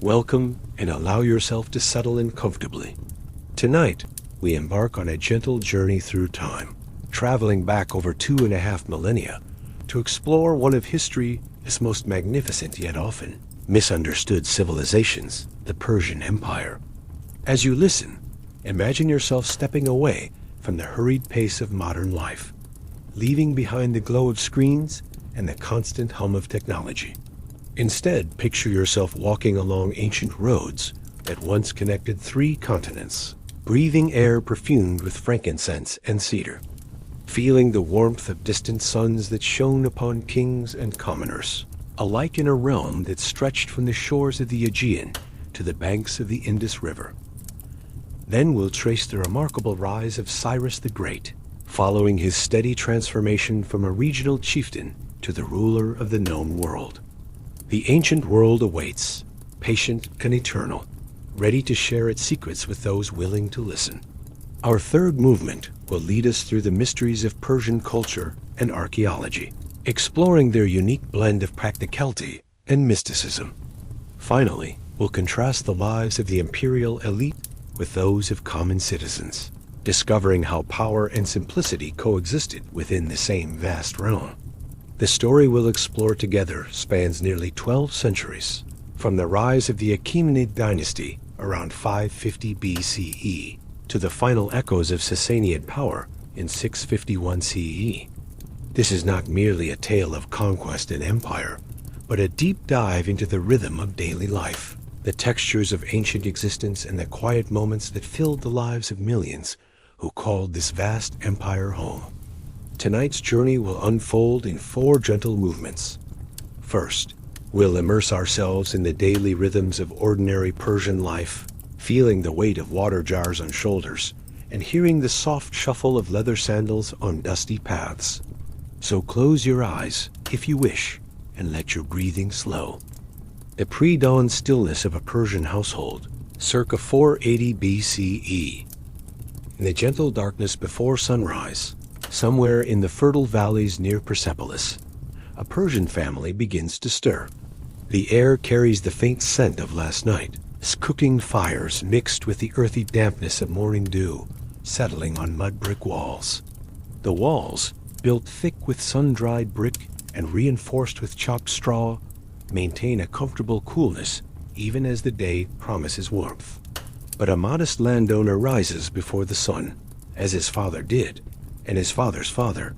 Welcome, and allow yourself to settle in comfortably. Tonight, we embark on a gentle journey through time, traveling back over 2.5 millennia to explore one of history's most magnificent yet often misunderstood civilizations, the Persian Empire. As you listen, imagine yourself stepping away from the hurried pace of modern life, leaving behind the glow of screens and the constant hum of technology. Instead, picture yourself walking along ancient roads that once connected 3 continents, breathing air perfumed with frankincense and cedar, feeling the warmth of distant suns that shone upon kings and commoners, alike in a realm that stretched from the shores of the Aegean to the banks of the Indus River. Then we'll trace the remarkable rise of Cyrus the Great, following his steady transformation from a regional chieftain to the ruler of the known world. The ancient world awaits, patient and eternal, ready to share its secrets with those willing to listen. Our third movement will lead us through the mysteries of Persian culture and archaeology, exploring their unique blend of practicality and mysticism. Finally, we'll contrast the lives of the imperial elite with those of common citizens, discovering how power and simplicity coexisted within the same vast realm. The story we'll explore together spans nearly 12 centuries, from the rise of the Achaemenid dynasty around 550 BCE to the final echoes of Sassanian power in 651 CE. This is not merely a tale of conquest and empire, but a deep dive into the rhythm of daily life, the textures of ancient existence, and the quiet moments that filled the lives of millions who called this vast empire home. Tonight's journey will unfold in 4 gentle movements. First, we'll immerse ourselves in the daily rhythms of ordinary Persian life, feeling the weight of water jars on shoulders and hearing the soft shuffle of leather sandals on dusty paths. So close your eyes, if you wish, and let your breathing slow. The pre-dawn stillness of a Persian household, circa 480 BCE. In the gentle darkness before sunrise, somewhere in the fertile valleys near Persepolis, a Persian family begins to stir. The air carries the faint scent of last night, cooking fires mixed with the earthy dampness of morning dew, settling on mud brick walls. The walls, built thick with sun-dried brick and reinforced with chopped straw, maintain a comfortable coolness even as the day promises warmth. But a modest landowner rises before the sun, as his father did, and his father's father.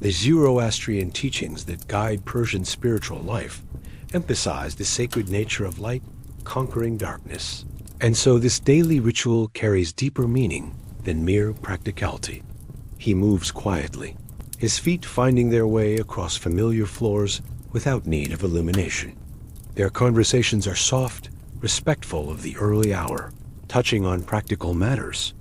The Zoroastrian teachings that guide Persian spiritual life emphasize the sacred nature of light conquering darkness. And so this daily ritual carries deeper meaning than mere practicality. He moves quietly, his feet finding their way across familiar floors without need of illumination. Their conversations are soft, respectful of the early hour, touching on practical matters.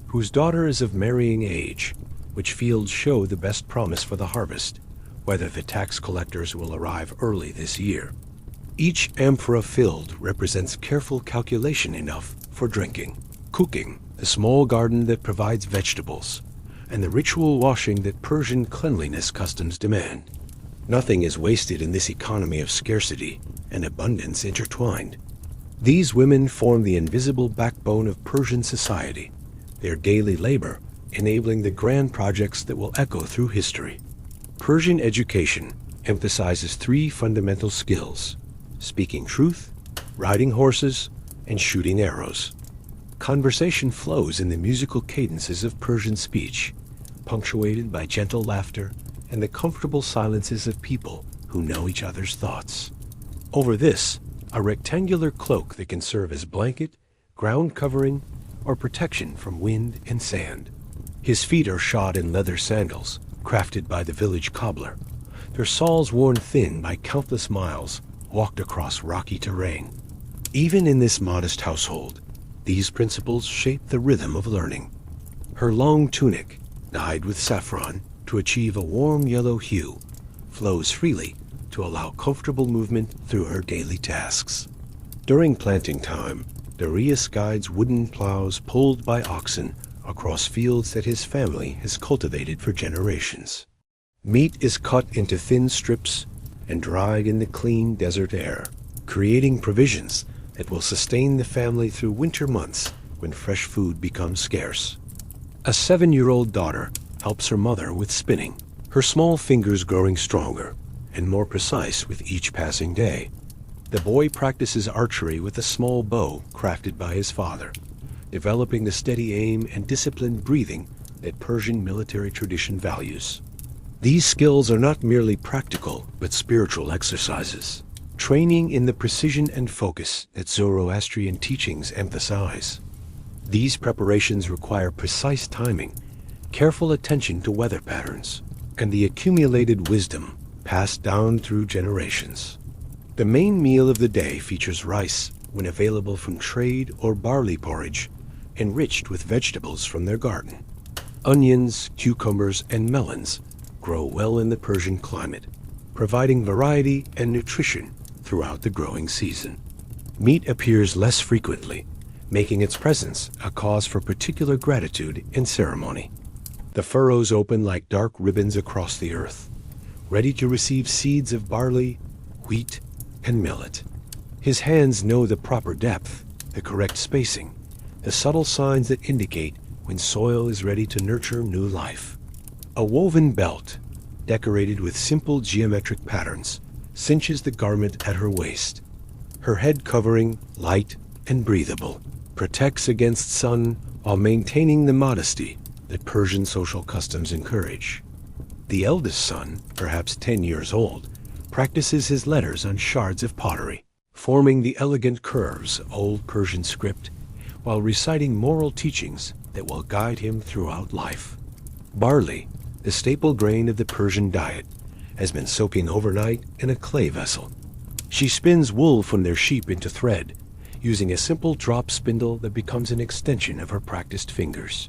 Whose daughter is of marrying age? Which fields show the best promise for the harvest? Whether the tax collectors will arrive early this year? Each amphora filled represents careful calculation enough for drinking, cooking, the small garden that provides vegetables, and the ritual washing that Persian cleanliness customs demand. Nothing is wasted in this economy of scarcity and abundance intertwined. These women form the invisible backbone of Persian society, their daily labor enabling the grand projects that will echo through history. Persian education emphasizes 3 fundamental skills: speaking truth, riding horses, and shooting arrows. Conversation flows in the musical cadences of Persian speech, punctuated by gentle laughter and the comfortable silences of people who know each other's thoughts. Over this, a rectangular cloak that can serve as blanket, ground covering, or protection from wind and sand. His feet are shod in leather sandals, crafted by the village cobbler, their soles worn thin by countless miles walked across rocky terrain. Even in this modest household, these principles shape the rhythm of learning. Her long tunic, dyed with saffron to achieve a warm yellow hue, flows freely to allow comfortable movement through her daily tasks. During planting time, Darius guides wooden plows pulled by oxen across fields that his family has cultivated for generations. Meat is cut into thin strips and dried in the clean desert air, creating provisions that will sustain the family through winter months when fresh food becomes scarce. A 7-year-old daughter helps her mother with spinning, her small fingers growing stronger and more precise with each passing day. The boy practices archery with a small bow crafted by his father, developing the steady aim and disciplined breathing that Persian military tradition values. These skills are not merely practical, but spiritual exercises, training in the precision and focus that Zoroastrian teachings emphasize. These preparations require precise timing, careful attention to weather patterns, and the accumulated wisdom passed down through generations. The main meal of the day features rice, when available from trade, or barley porridge, enriched with vegetables from their garden. Onions, cucumbers, and melons grow well in the Persian climate, providing variety and nutrition throughout the growing season. Meat appears less frequently, making its presence a cause for particular gratitude and ceremony. The furrows open like dark ribbons across the earth, ready to receive seeds of barley, wheat, and millet. His hands know the proper depth, the correct spacing, the subtle signs that indicate when soil is ready to nurture new life. A woven belt, decorated with simple geometric patterns, cinches the garment at her waist. Her head covering, light and breathable, protects against sun while maintaining the modesty that Persian social customs encourage. The eldest son, perhaps 10 years old, practices his letters on shards of pottery, forming the elegant curves of old Persian script while reciting moral teachings that will guide him throughout life. Barley, the staple grain of the Persian diet, has been soaking overnight in a clay vessel. She spins wool from their sheep into thread, using a simple drop spindle that becomes an extension of her practiced fingers.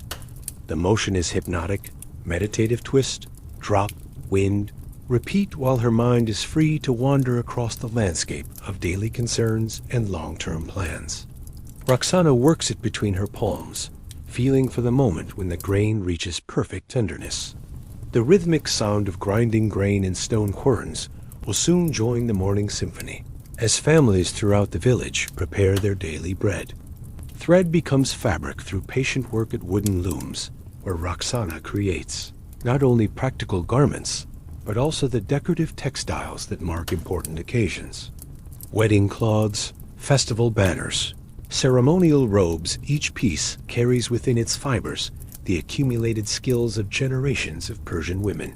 The motion is hypnotic, meditative twist, drop, wind, repeat while her mind is free to wander across the landscape of daily concerns and long-term plans. Roxana works it between her palms, feeling for the moment when the grain reaches perfect tenderness. The rhythmic sound of grinding grain in stone querns will soon join the morning symphony, as families throughout the village prepare their daily bread. Thread becomes fabric through patient work at wooden looms, where Roxana creates not only practical garments, but also the decorative textiles that mark important occasions. Wedding cloths, festival banners, ceremonial robes, each piece carries within its fibers the accumulated skills of generations of Persian women.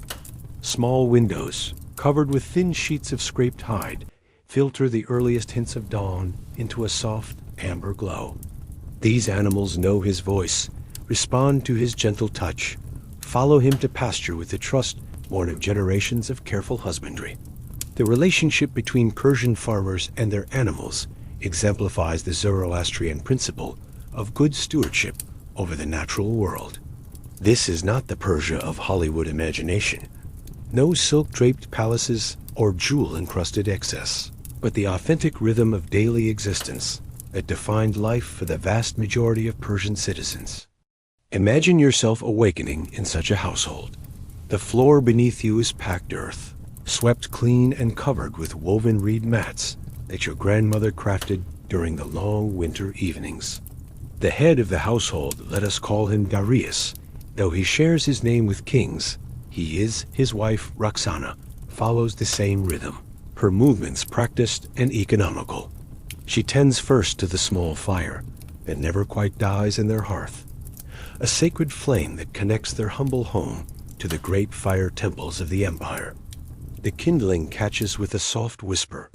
Small windows, covered with thin sheets of scraped hide, filter the earliest hints of dawn into a soft amber glow. These animals know his voice, respond to his gentle touch, follow him to pasture with the trust born of generations of careful husbandry. The relationship between Persian farmers and their animals exemplifies the Zoroastrian principle of good stewardship over the natural world. This is not the Persia of Hollywood imagination. No silk-draped palaces or jewel-encrusted excess, but the authentic rhythm of daily existence that defined life for the vast majority of Persian citizens. Imagine yourself awakening in such a household. The floor beneath you is packed earth, swept clean and covered with woven reed mats that your grandmother crafted during the long winter evenings. The head of the household, let us call him Darius, though he shares his name with kings, his wife Roxana follows the same rhythm, her movements practiced and economical. She tends first to the small fire that never quite dies in their hearth, a sacred flame that connects their humble home to the great fire temples of the empire. The kindling catches with a soft whisper,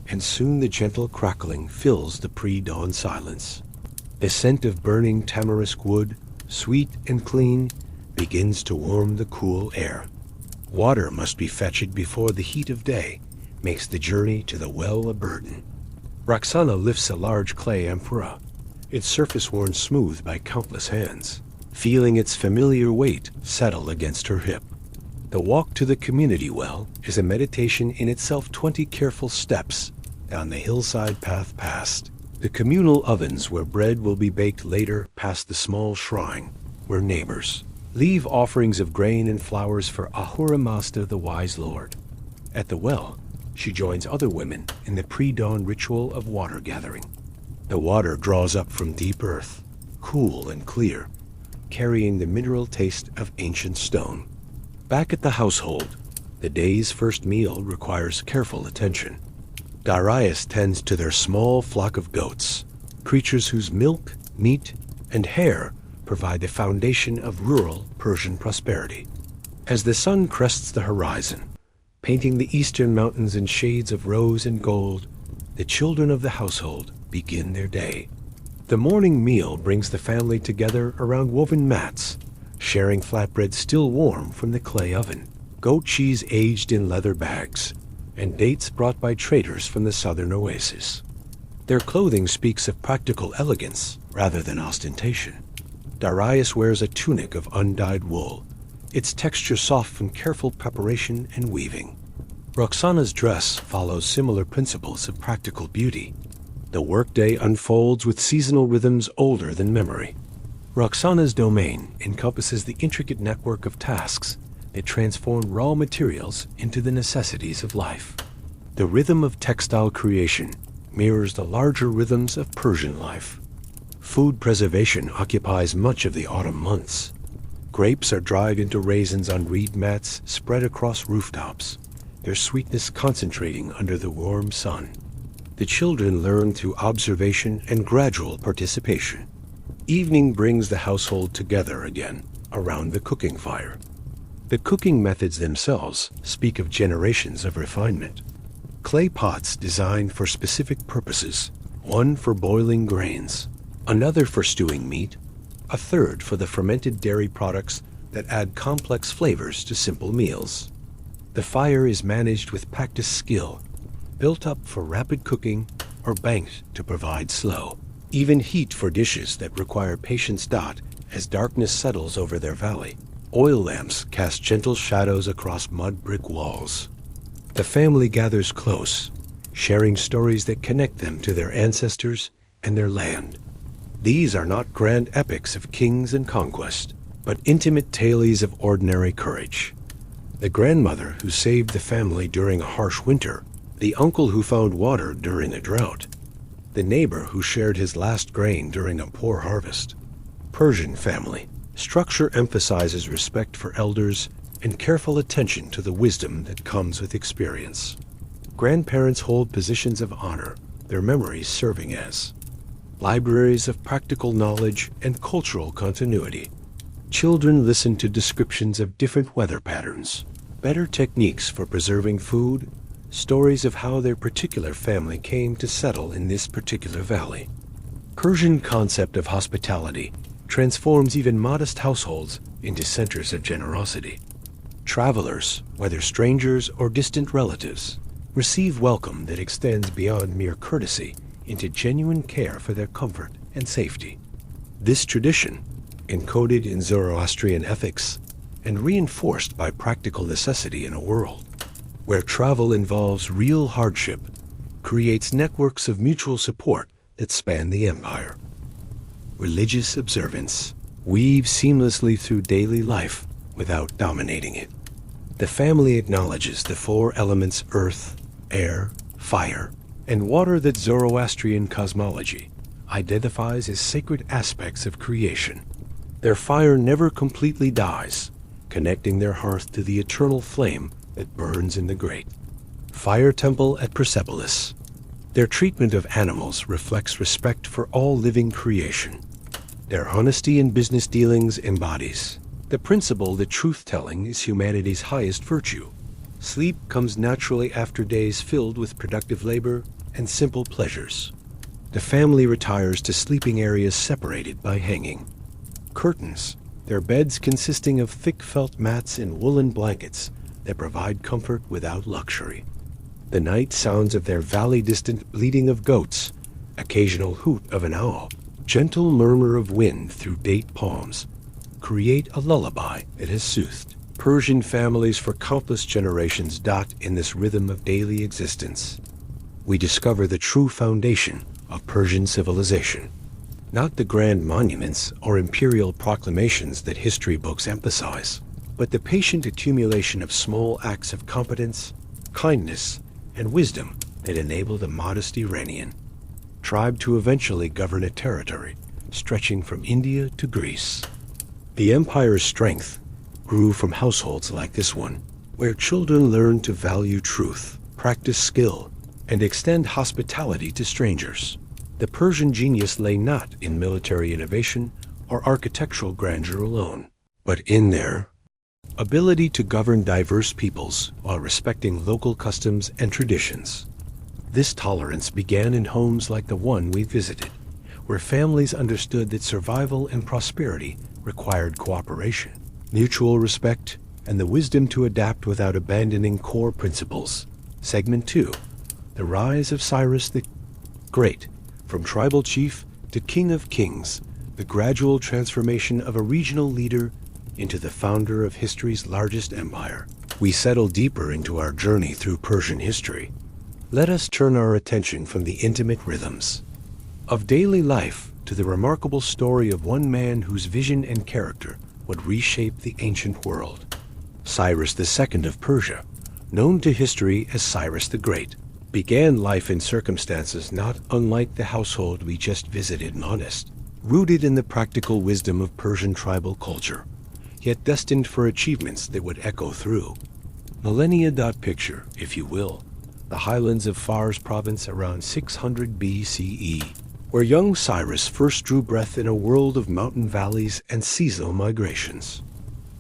and soon the gentle crackling fills the pre-dawn silence. The scent of burning tamarisk wood, sweet and clean, begins to warm the cool air. Water must be fetched before the heat of day makes the journey to the well a burden. Roxana lifts a large clay amphora, its surface worn smooth by countless hands, feeling its familiar weight settle against her hip. The walk to the community well is a meditation in itself, 20 careful steps down the hillside path past the communal ovens where bread will be baked later, past the small shrine where neighbors leave offerings of grain and flowers for Ahura Mazda, the wise lord. At the well, she joins other women in the pre-dawn ritual of water gathering. The water draws up from deep earth, cool and clear, carrying the mineral taste of ancient stone. Back at the household, the day's first meal requires careful attention. Darius tends to their small flock of goats, creatures whose milk, meat, and hair provide the foundation of rural Persian prosperity. As the sun crests the horizon, painting the eastern mountains in shades of rose and gold, the children of the household begin their day. The morning meal brings the family together around woven mats, sharing flatbread still warm from the clay oven, goat cheese aged in leather bags, and dates brought by traders from the southern oasis. Their clothing speaks of practical elegance rather than ostentation. Darius wears a tunic of undyed wool, its texture soft from careful preparation and weaving. Roxana's dress follows similar principles of practical beauty. The workday unfolds with seasonal rhythms older than memory. Roxana's domain encompasses the intricate network of tasks that transform raw materials into the necessities of life. The rhythm of textile creation mirrors the larger rhythms of Persian life. Food preservation occupies much of the autumn months. Grapes are dried into raisins on reed mats spread across rooftops, their sweetness concentrating under the warm sun. The children learn through observation and gradual participation. Evening brings the household together again around the cooking fire. The cooking methods themselves speak of generations of refinement. Clay pots designed for specific purposes, one for boiling grains, another for stewing meat, a third for the fermented dairy products that add complex flavors to simple meals. The fire is managed with practiced skill, built up for rapid cooking or banked to provide slow, even heat for dishes that require patience. As darkness settles over their valley, oil lamps cast gentle shadows across mud brick walls. The family gathers close, sharing stories that connect them to their ancestors and their land. These are not grand epics of kings and conquest, but intimate tales of ordinary courage. The grandmother who saved the family during a harsh winter, the uncle who found water during a drought, the neighbor who shared his last grain during a poor harvest. Persian family structure emphasizes respect for elders and careful attention to the wisdom that comes with experience. Grandparents hold positions of honor, their memories serving as libraries of practical knowledge and cultural continuity. Children listen to descriptions of different weather patterns, better techniques for preserving food, stories of how their particular family came to settle in this particular valley. Persian concept of hospitality transforms even modest households into centers of generosity. Travelers, whether strangers or distant relatives, receive welcome that extends beyond mere courtesy into genuine care for their comfort and safety. This tradition, encoded in Zoroastrian ethics and reinforced by practical necessity in a world where travel involves real hardship, creates networks of mutual support that span the empire. Religious observance weaves seamlessly through daily life without dominating it. The family acknowledges the four elements: earth, air, fire, and water that Zoroastrian cosmology identifies as sacred aspects of creation. Their fire never completely dies, connecting their hearth to the eternal flame that burns in the great fire temple at Persepolis. Their treatment of animals reflects respect for all living creation. Their honesty in business dealings embodies the principle that truth-telling is humanity's highest virtue. Sleep comes naturally after days filled with productive labor and simple pleasures. The family retires to sleeping areas separated by hanging curtains, their beds consisting of thick felt mats and woolen blankets that provide comfort without luxury. The night sounds of their valley-distant bleating of goats, occasional hoot of an owl, gentle murmur of wind through date palms, create a lullaby that has soothed Persian families for countless generations. In this rhythm of daily existence, we discover the true foundation of Persian civilization. Not the grand monuments or imperial proclamations that history books emphasize, but the patient accumulation of small acts of competence, kindness, and wisdom that enable the modest Iranian. tribe to eventually govern a territory stretching from India to Greece. The empire's strength grew from households like this one, where children learned to value truth, practice skill, and extend hospitality to strangers. The Persian genius lay not in military innovation or architectural grandeur alone, but in their ability to govern diverse peoples while respecting local customs and traditions. This tolerance began in homes like the one we visited, where families understood that survival and prosperity required cooperation, mutual respect, and the wisdom to adapt without abandoning core principles. Segment 2. The Rise of Cyrus the Great. From tribal chief to king of kings, the gradual transformation of a regional leader into the founder of history's largest empire. We settle deeper into our journey through Persian history. Let us turn our attention from the intimate rhythms of daily life to the remarkable story of one man whose vision and character would reshape the ancient world. Cyrus II of Persia, known to history as Cyrus the Great, began life in circumstances not unlike the household we just visited in Honest, rooted in the practical wisdom of Persian tribal culture, yet destined for achievements that would echo through millennia. Picture, if you will, the highlands of Fars province around 600 BCE, where young Cyrus first drew breath in a world of mountain valleys and seasonal migrations.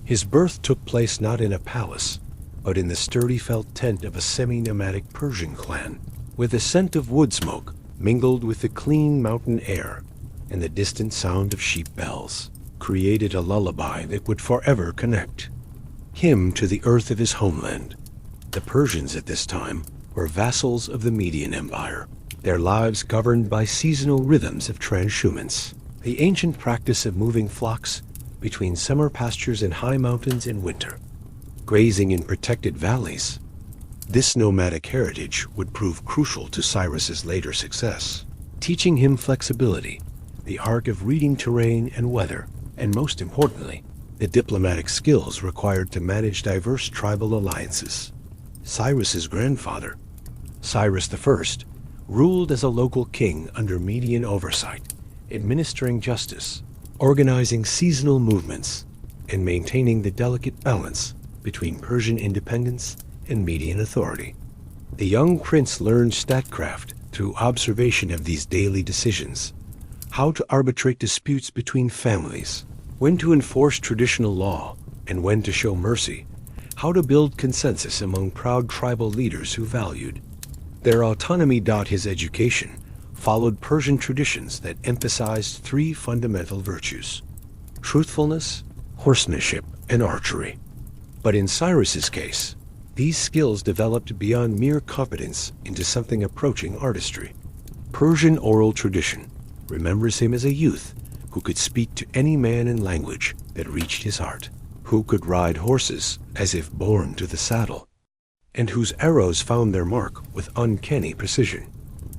His birth took place not in a palace, but in the sturdy felt tent of a semi-nomadic Persian clan, with the scent of wood smoke mingled with the clean mountain air and the distant sound of sheep bells, created a lullaby that would forever connect him to the earth of his homeland. The Persians at this time were vassals of the Median Empire, their lives governed by seasonal rhythms of transhumance, the ancient practice of moving flocks between summer pastures and high mountains in winter, grazing in protected valleys. This nomadic heritage would prove crucial to Cyrus's later success, teaching him flexibility, the art of reading terrain and weather, and most importantly, the diplomatic skills required to manage diverse tribal alliances. Cyrus's grandfather, Cyrus I, ruled as a local king under Median oversight, administering justice, organizing seasonal movements, and maintaining the delicate balance between Persian independence and Median authority. The young prince learned statecraft through observation of these daily decisions, how to arbitrate disputes between families, when to enforce traditional law, and when to show mercy, how to build consensus among proud tribal leaders who valued their autonomy. His education followed Persian traditions that emphasized three fundamental virtues: truthfulness, horsemanship, and archery. But in Cyrus's case, these skills developed beyond mere competence into something approaching artistry. Persian oral tradition remembers him as a youth who could speak to any man in language that reached his heart, who could ride horses as if born to the saddle, and whose arrows found their mark with uncanny precision.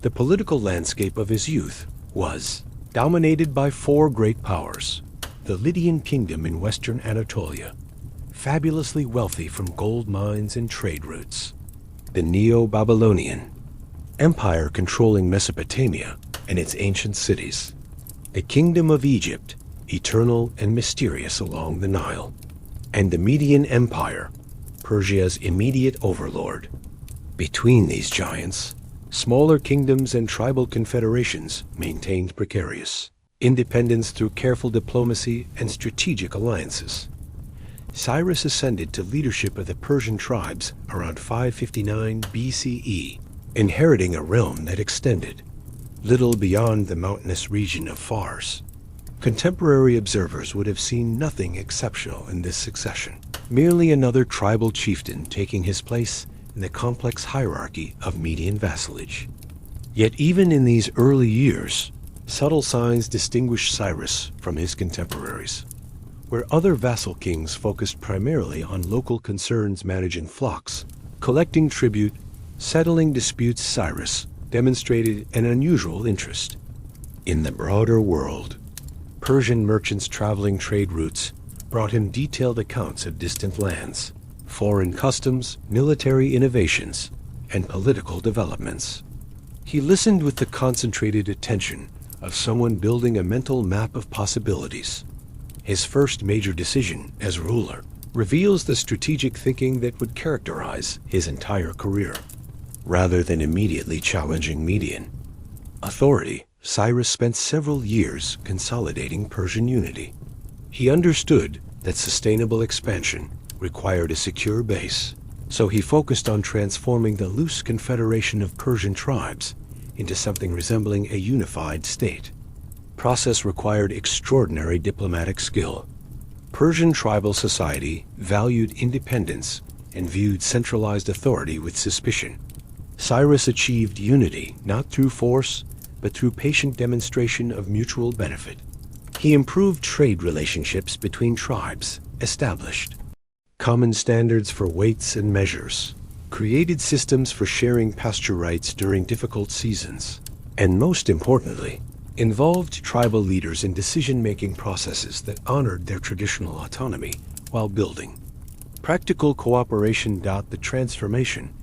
The political landscape of his youth was dominated by four great powers: the Lydian kingdom in western Anatolia, fabulously wealthy from gold mines and trade routes; the Neo-Babylonian Empire controlling Mesopotamia and its ancient cities; the kingdom of Egypt, eternal and mysterious along the Nile; and the Median Empire, Persia's immediate overlord. Between these giants, smaller kingdoms and tribal confederations maintained precarious independence through careful diplomacy and strategic alliances. Cyrus ascended to leadership of the Persian tribes around 559 BCE, inheriting a realm that extended little beyond the mountainous region of Fars. Contemporary observers would have seen nothing exceptional in this succession, merely another tribal chieftain taking his place in the complex hierarchy of Median vassalage. Yet even in these early years, subtle signs distinguished Cyrus from his contemporaries. Where other vassal kings focused primarily on local concerns, managing flocks, collecting tribute, settling disputes, Cyrus demonstrated an unusual interest in the broader world. Persian merchants traveling trade routes brought him detailed accounts of distant lands, foreign customs, military innovations, and political developments. He listened with the concentrated attention of someone building a mental map of possibilities. His first major decision as ruler reveals the strategic thinking that would characterize his entire career. Rather than immediately challenging Median authority, Cyrus spent several years consolidating Persian unity. He understood that sustainable expansion required a secure base, so he focused on transforming the loose confederation of Persian tribes into something resembling a unified state. Process required extraordinary diplomatic skill. Persian tribal society valued independence and viewed centralized authority with suspicion. Cyrus achieved unity not through force, but through patient demonstration of mutual benefit. He improved trade relationships between tribes, established common standards for weights and measures, created systems for sharing pasture rights during difficult seasons, and most importantly, involved tribal leaders in decision-making processes that honored their traditional autonomy while building practical cooperation. The transformation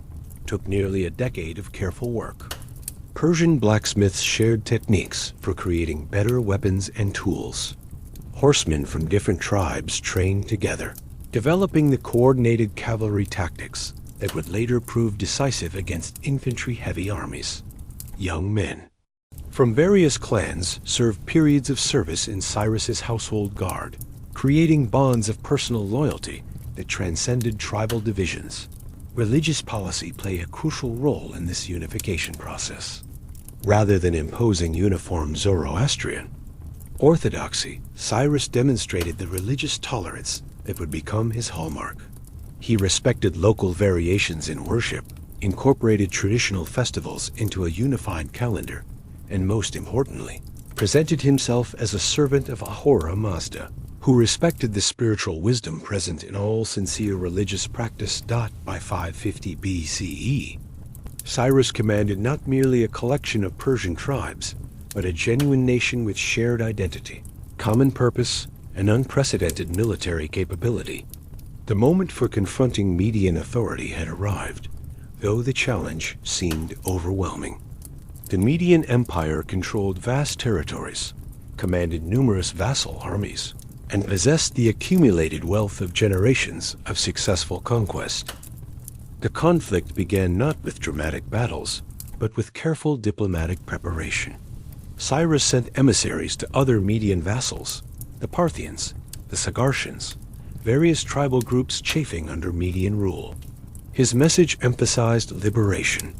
took nearly a decade of careful work. Persian blacksmiths shared techniques for creating better weapons and tools. Horsemen from different tribes trained together, developing the coordinated cavalry tactics that would later prove decisive against infantry-heavy armies. Young men from various clans served periods of service in Cyrus's household guard, creating bonds of personal loyalty that transcended tribal divisions. Religious policy played a crucial role in this unification process. Rather than imposing uniform Zoroastrian orthodoxy, Cyrus demonstrated the religious tolerance that would become his hallmark. He respected local variations in worship, incorporated traditional festivals into a unified calendar, and most importantly, presented himself as a servant of Ahura Mazda, who respected the spiritual wisdom present in all sincere religious practice. By 550 BCE, Cyrus commanded not merely a collection of Persian tribes, but a genuine nation with shared identity, common purpose, and unprecedented military capability. The moment for confronting Median authority had arrived, though the challenge seemed overwhelming. The Median Empire controlled vast territories, commanded numerous vassal armies, and possessed the accumulated wealth of generations of successful conquest. The conflict began not with dramatic battles, but with careful diplomatic preparation. Cyrus sent emissaries to other Median vassals, the Parthians, the Sagartians, various tribal groups chafing under Median rule. His message emphasized liberation,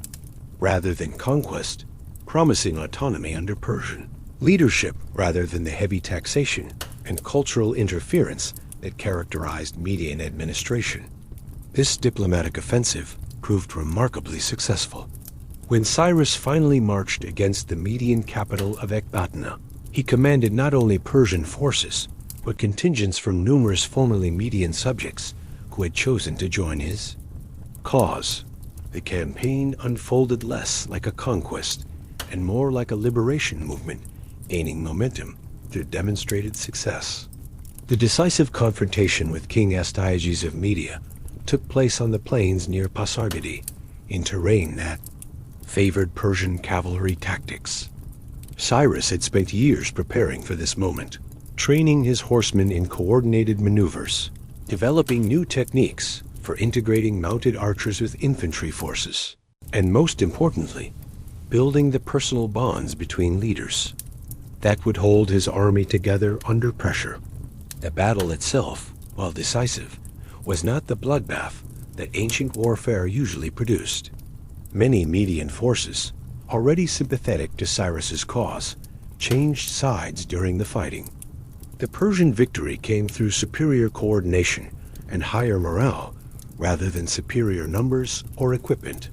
rather than conquest, promising autonomy under Persian leadership rather than the heavy taxation and cultural interference that characterized Median administration. This diplomatic offensive proved remarkably successful. When Cyrus finally marched against the Median capital of Ecbatana, he commanded not only Persian forces, but contingents from numerous formerly Median subjects who had chosen to join his cause. The campaign unfolded less like a conquest and more like a liberation movement, gaining momentum through demonstrated success. The decisive confrontation with King Astyages of Media took place on the plains near Pasargadae, in terrain that favored Persian cavalry tactics. Cyrus had spent years preparing for this moment, training his horsemen in coordinated maneuvers, developing new techniques for integrating mounted archers with infantry forces, and most importantly, building the personal bonds between leaders that would hold his army together under pressure. The battle itself, while decisive, was not the bloodbath that ancient warfare usually produced. Many Median forces, already sympathetic to Cyrus's cause, changed sides during the fighting. The Persian victory came through superior coordination and higher morale rather than superior numbers or equipment.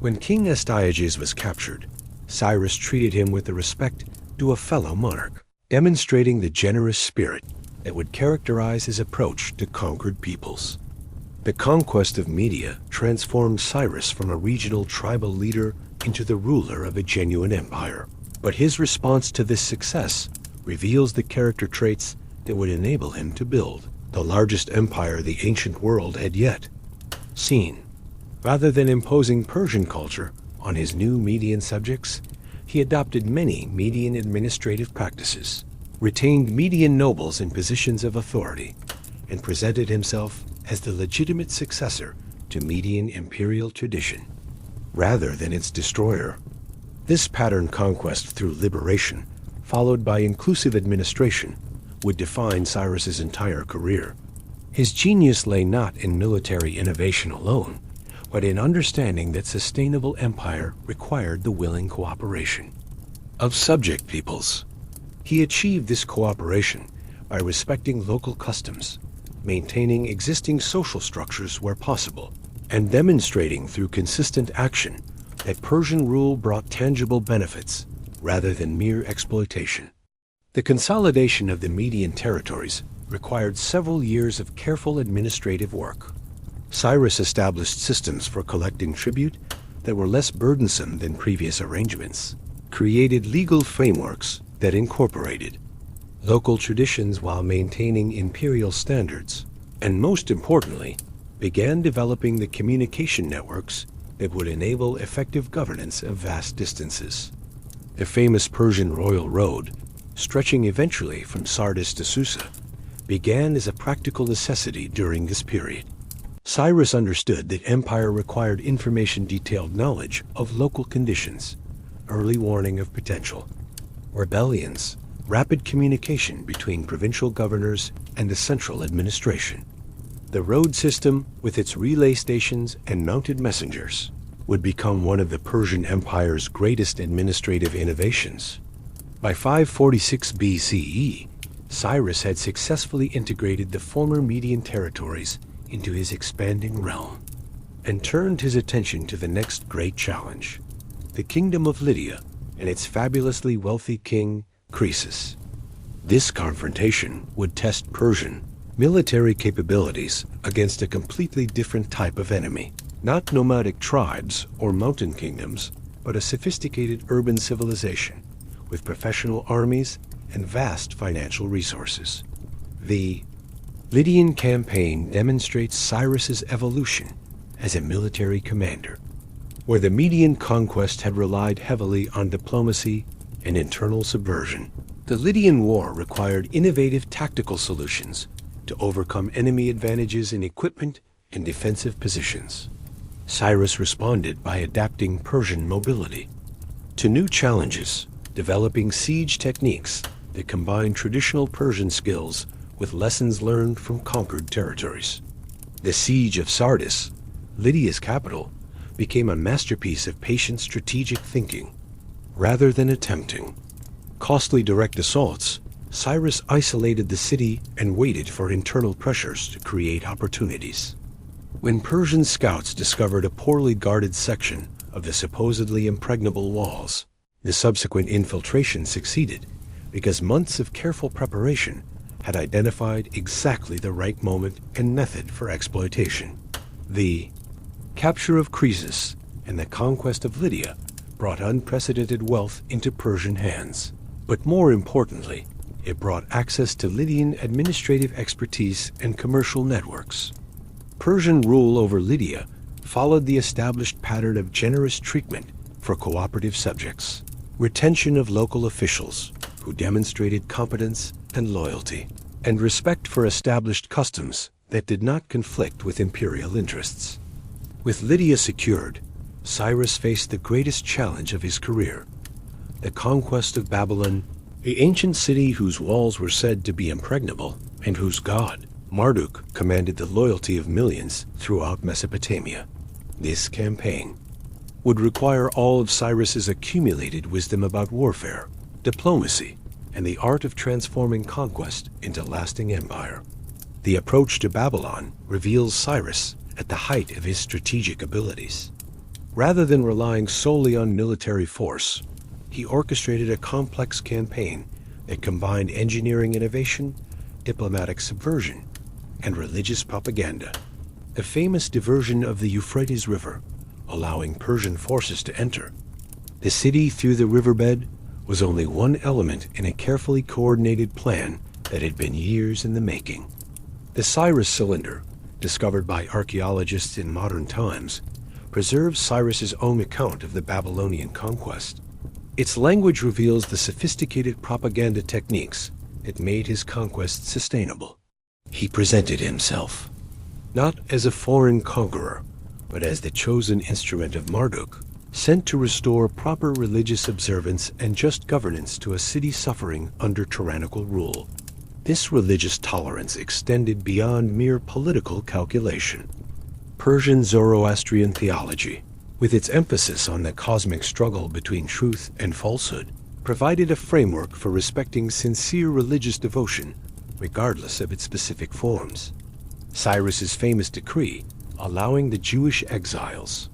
When King Astyages was captured, Cyrus treated him with the respect due a fellow monarch, demonstrating the generous spirit that would characterize his approach to conquered peoples. The conquest of Media transformed Cyrus from a regional tribal leader into the ruler of a genuine empire. But his response to this success reveals the character traits that would enable him to build the largest empire the ancient world had yet seen. Rather than imposing Persian culture On his new Median subjects, he adopted many Median administrative practices, retained Median nobles in positions of authority, and presented himself as the legitimate successor to Median imperial tradition, rather than its destroyer. This pattern conquest through liberation, followed by inclusive administration, would define Cyrus's entire career. His genius lay not in military innovation alone, but in understanding that sustainable empire required the willing cooperation of subject peoples. He achieved this cooperation by respecting local customs, maintaining existing social structures where possible, and demonstrating through consistent action that Persian rule brought tangible benefits rather than mere exploitation. The consolidation of the Median territories required several years of careful administrative work. Cyrus established systems for collecting tribute that were less burdensome than previous arrangements, created legal frameworks that incorporated local traditions while maintaining imperial standards, and most importantly, began developing the communication networks that would enable effective governance of vast distances. The famous Persian royal road, stretching eventually from Sardis to Susa, began as a practical necessity during this period. Cyrus understood that empire required information-detailed knowledge of local conditions, early warning of potential rebellions, rapid communication between provincial governors and the central administration. The road system, with its relay stations and mounted messengers, would become one of the Persian Empire's greatest administrative innovations. By 546 BCE, Cyrus had successfully integrated the former Median territories into his expanding realm, and turned his attention to the next great challenge, the kingdom of Lydia and its fabulously wealthy king, Croesus. This confrontation would test Persian military capabilities against a completely different type of enemy, not nomadic tribes or mountain kingdoms, but a sophisticated urban civilization with professional armies and vast financial resources. The Lydian campaign demonstrates Cyrus's evolution as a military commander. Where the Median conquest had relied heavily on diplomacy and internal subversion, the Lydian War required innovative tactical solutions to overcome enemy advantages in equipment and defensive positions. Cyrus responded by adapting Persian mobility to new challenges, developing siege techniques that combined traditional Persian skills with lessons learned from conquered territories. The siege of Sardis, Lydia's capital, became a masterpiece of patient strategic thinking. Rather than attempting costly direct assaults, Cyrus isolated the city and waited for internal pressures to create opportunities. When Persian scouts discovered a poorly guarded section of the supposedly impregnable walls, the subsequent infiltration succeeded because months of careful preparation had identified exactly the right moment and method for exploitation. The capture of Croesus and the conquest of Lydia brought unprecedented wealth into Persian hands. But more importantly, it brought access to Lydian administrative expertise and commercial networks. Persian rule over Lydia followed the established pattern of generous treatment for cooperative subjects, retention of local officials who demonstrated competence and loyalty, and respect for established customs that did not conflict with imperial interests. With Lydia secured, Cyrus faced the greatest challenge of his career, the conquest of Babylon, the ancient city whose walls were said to be impregnable and whose god, Marduk, commanded the loyalty of millions throughout Mesopotamia. This campaign would require all of Cyrus's accumulated wisdom about warfare, diplomacy, and the art of transforming conquest into lasting empire. The approach to Babylon reveals Cyrus at the height of his strategic abilities. Rather than relying solely on military force, he orchestrated a complex campaign that combined engineering innovation, diplomatic subversion, and religious propaganda. A famous diversion of the Euphrates River, allowing Persian forces to enter the city through the riverbed, was only one element in a carefully coordinated plan that had been years in the making. The Cyrus cylinder, discovered by archaeologists in modern times, preserves Cyrus's own account of the Babylonian conquest. Its language reveals the sophisticated propaganda techniques that made his conquest sustainable. He presented himself not as a foreign conqueror, but as the chosen instrument of Marduk, sent to restore proper religious observance and just governance to a city suffering under tyrannical rule. This religious tolerance extended beyond mere political calculation. Persian Zoroastrian theology, with its emphasis on the cosmic struggle between truth and falsehood, provided a framework for respecting sincere religious devotion, regardless of its specific forms. Cyrus's famous decree, allowing the Jewish exiles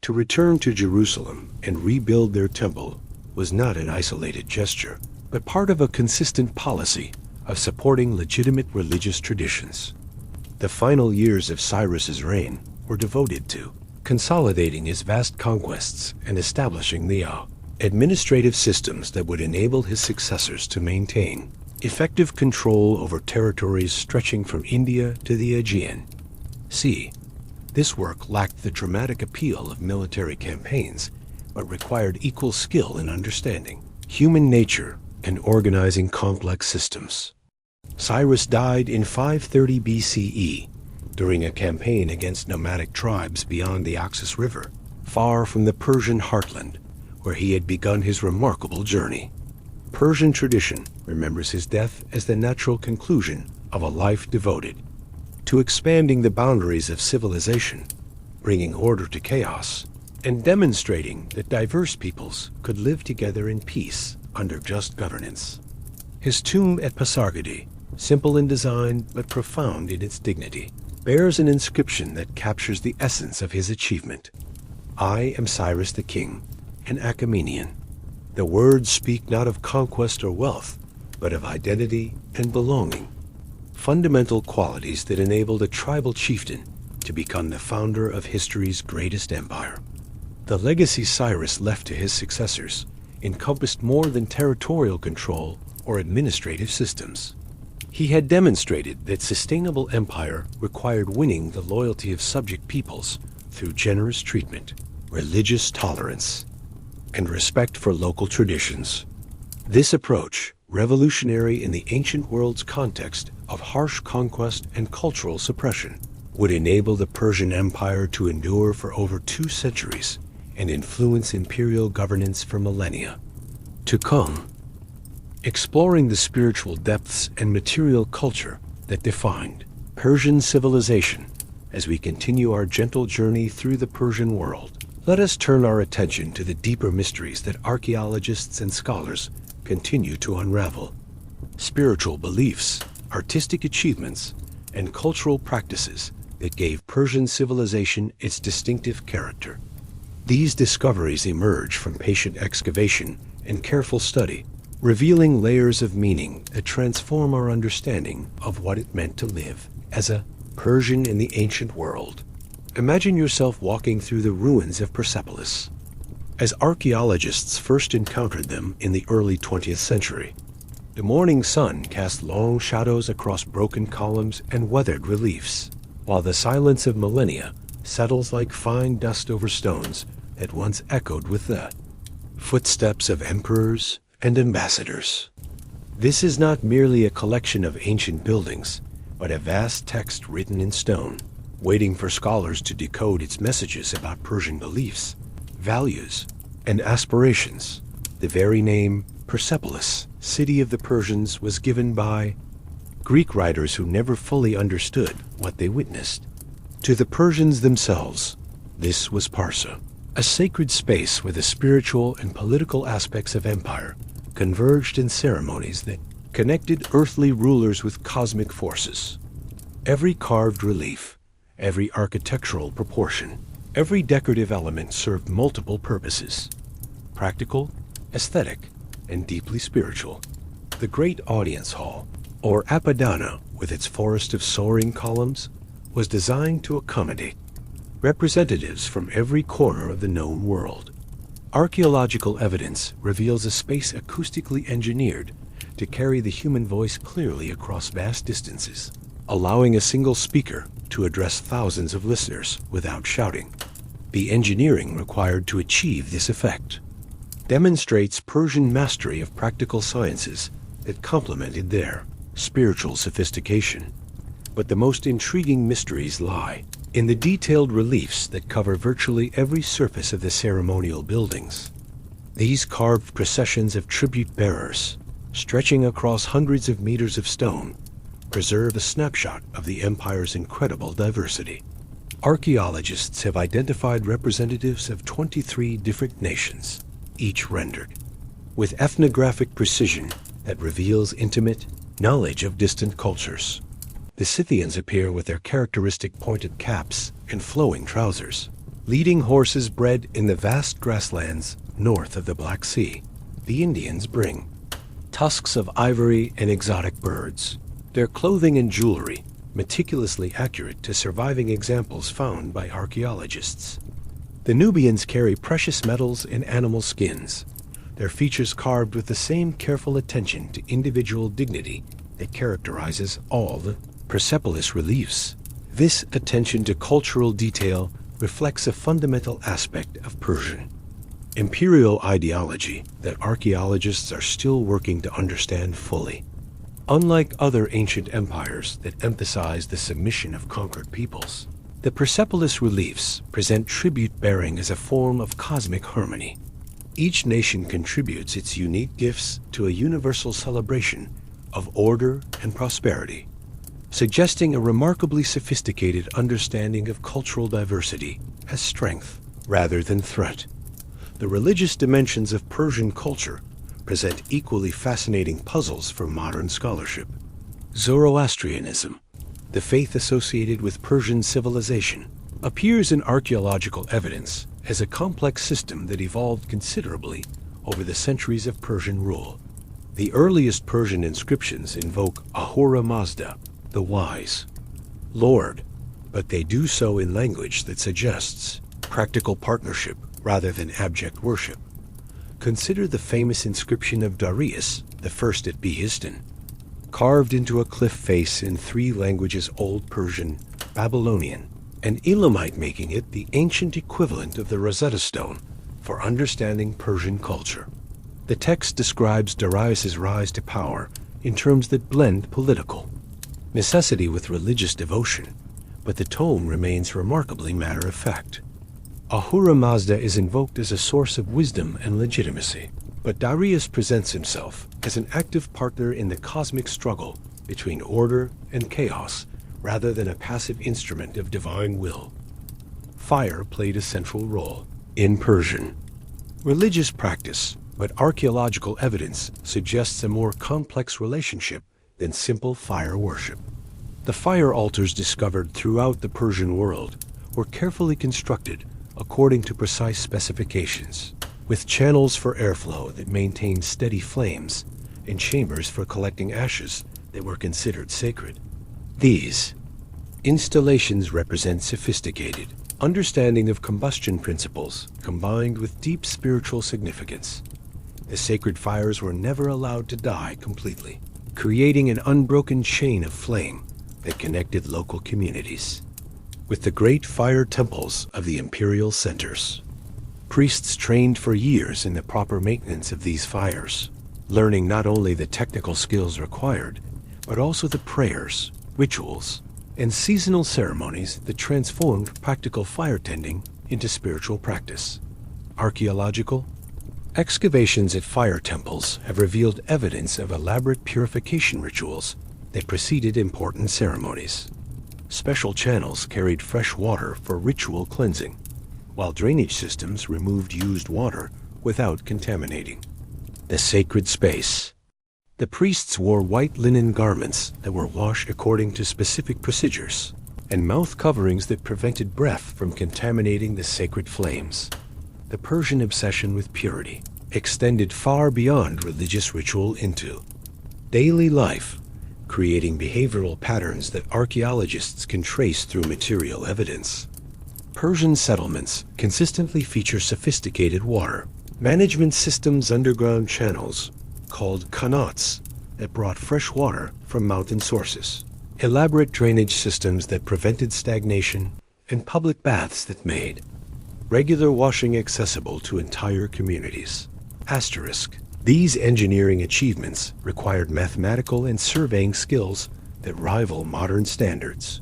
to return to Jerusalem and rebuild their temple, was not an isolated gesture, but part of a consistent policy of supporting legitimate religious traditions. The final years of Cyrus's reign were devoted to consolidating his vast conquests and establishing the administrative systems that would enable his successors to maintain effective control over territories stretching from India to the Aegean Sea. This work lacked the dramatic appeal of military campaigns, but required equal skill in understanding human nature and organizing complex systems. Cyrus died in 530 BCE during a campaign against nomadic tribes beyond the Oxus River, far from the Persian heartland, where he had begun his remarkable journey. Persian tradition remembers his death as the natural conclusion of a life devoted to expanding the boundaries of civilization, bringing order to chaos, and demonstrating that diverse peoples could live together in peace under just governance. His tomb at Pasargadae, simple in design but profound in its dignity, bears an inscription that captures the essence of his achievement. I am Cyrus the King, an Achaemenian. The words speak not of conquest or wealth, but of identity and belonging, fundamental qualities that enabled a tribal chieftain to become the founder of history's greatest empire. The legacy Cyrus left to his successors encompassed more than territorial control or administrative systems. He had demonstrated that sustainable empire required winning the loyalty of subject peoples through generous treatment, religious tolerance, and respect for local traditions. This approach, revolutionary in the ancient world's context of harsh conquest and cultural suppression, would enable the Persian Empire to endure for over 2 centuries and influence imperial governance for millennia to come. Exploring the spiritual depths and material culture that defined Persian civilization as we continue our gentle journey through the Persian world, let us turn our attention to the deeper mysteries that archaeologists and scholars continue to unravel. Spiritual beliefs, artistic achievements, and cultural practices that gave Persian civilization its distinctive character. These discoveries emerge from patient excavation and careful study, revealing layers of meaning that transform our understanding of what it meant to live as a Persian in the ancient world. Imagine yourself walking through the ruins of Persepolis. As archaeologists first encountered them in the early 20th century, the morning sun cast long shadows across broken columns and weathered reliefs, while the silence of millennia settles like fine dust over stones that once echoed with the footsteps of emperors and ambassadors. This is not merely a collection of ancient buildings, but a vast text written in stone, waiting for scholars to decode its messages about Persian beliefs, values, and aspirations. The very name Persepolis, city of the Persians, was given by Greek writers who never fully understood what they witnessed. To the Persians themselves, this was Parsa, a sacred space where the spiritual and political aspects of empire converged in ceremonies that connected earthly rulers with cosmic forces. Every carved relief, every architectural proportion, every decorative element served multiple purposes: practical, aesthetic, and deeply spiritual. The Great Audience Hall, or Apadana, with its forest of soaring columns, was designed to accommodate representatives from every corner of the known world. Archaeological evidence reveals a space acoustically engineered to carry the human voice clearly across vast distances, allowing a single speaker to address thousands of listeners without shouting. The engineering required to achieve this effect demonstrates Persian mastery of practical sciences that complemented their spiritual sophistication. But the most intriguing mysteries lie in the detailed reliefs that cover virtually every surface of the ceremonial buildings. These carved processions of tribute bearers, stretching across hundreds of meters of stone, preserve a snapshot of the empire's incredible diversity. Archaeologists have identified representatives of 23 different nations, each rendered with ethnographic precision that reveals intimate knowledge of distant cultures. The Scythians appear with their characteristic pointed caps and flowing trousers, leading horses bred in the vast grasslands north of the Black Sea. The Indians bring tusks of ivory and exotic birds, their clothing and jewelry meticulously accurate to surviving examples found by archaeologists. The Nubians carry precious metals and animal skins, their features carved with the same careful attention to individual dignity that characterizes all the Persepolis reliefs. This attention to cultural detail reflects a fundamental aspect of Persian imperial ideology that archaeologists are still working to understand fully. Unlike other ancient empires that emphasize the submission of conquered peoples, the Persepolis reliefs present tribute-bearing as a form of cosmic harmony. Each nation contributes its unique gifts to a universal celebration of order and prosperity, suggesting a remarkably sophisticated understanding of cultural diversity as strength rather than threat. The religious dimensions of Persian culture present equally fascinating puzzles for modern scholarship. Zoroastrianism, the faith associated with Persian civilization, appears in archaeological evidence as a complex system that evolved considerably over the centuries of Persian rule. The earliest Persian inscriptions invoke Ahura Mazda, the wise Lord, but they do so in language that suggests practical partnership rather than abject worship. Consider the famous inscription of Darius, the first at Behistun, carved into a cliff face in 3 languages: Old Persian, Babylonian, and Elamite, making it the ancient equivalent of the Rosetta Stone for understanding Persian culture. The text describes Darius's rise to power in terms that blend political necessity with religious devotion, but the tone remains remarkably matter-of-fact. Ahura Mazda is invoked as a source of wisdom and legitimacy, but Darius presents himself as an active partner in the cosmic struggle between order and chaos, rather than a passive instrument of divine will. Fire played a central role in Persian religious practice, but archaeological evidence suggests a more complex relationship than simple fire worship. The fire altars discovered throughout the Persian world were carefully constructed according to precise specifications, with channels for airflow that maintained steady flames and chambers for collecting ashes that were considered sacred. These installations represent sophisticated understanding of combustion principles combined with deep spiritual significance. The sacred fires were never allowed to die completely, creating an unbroken chain of flame that connected local communities. With the great fire temples of the imperial centers, priests trained for years in the proper maintenance of these fires, learning not only the technical skills required, but also the prayers, rituals, and seasonal ceremonies that transformed practical fire tending into spiritual practice. Archaeological excavations at fire temples have revealed evidence of elaborate purification rituals that preceded important ceremonies. Special channels carried fresh water for ritual cleansing, while drainage systems removed used water without contaminating the sacred space. The priests wore white linen garments that were washed according to specific procedures, and mouth coverings that prevented breath from contaminating the sacred flames. The Persian obsession with purity extended far beyond religious ritual into daily life, creating behavioral patterns that archaeologists can trace through material evidence. Persian settlements consistently feature sophisticated water management systems, underground channels called qanats that brought fresh water from mountain sources, elaborate drainage systems that prevented stagnation, and public baths that made regular washing accessible to entire communities. Asterisk. These engineering achievements required mathematical and surveying skills that rival modern standards.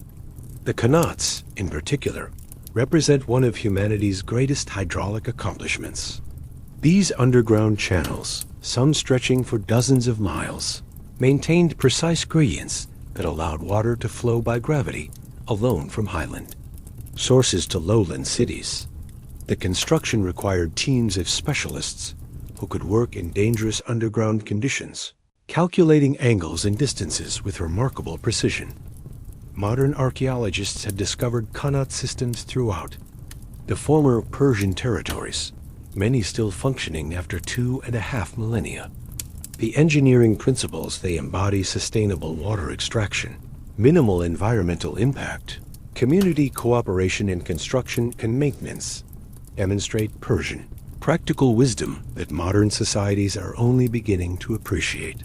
The qanats, in particular, represent one of humanity's greatest hydraulic accomplishments. These underground channels, some stretching for dozens of miles, maintained precise gradients that allowed water to flow by gravity alone from highland sources to lowland cities. The construction required teams of specialists who could work in dangerous underground conditions, calculating angles and distances with remarkable precision. Modern archaeologists have discovered qanat systems throughout the former Persian territories, many still functioning after 2.5 millennia. The engineering principles they embody: sustainable water extraction, minimal environmental impact, community cooperation in construction and maintenance, demonstrate Persian practical wisdom that modern societies are only beginning to appreciate.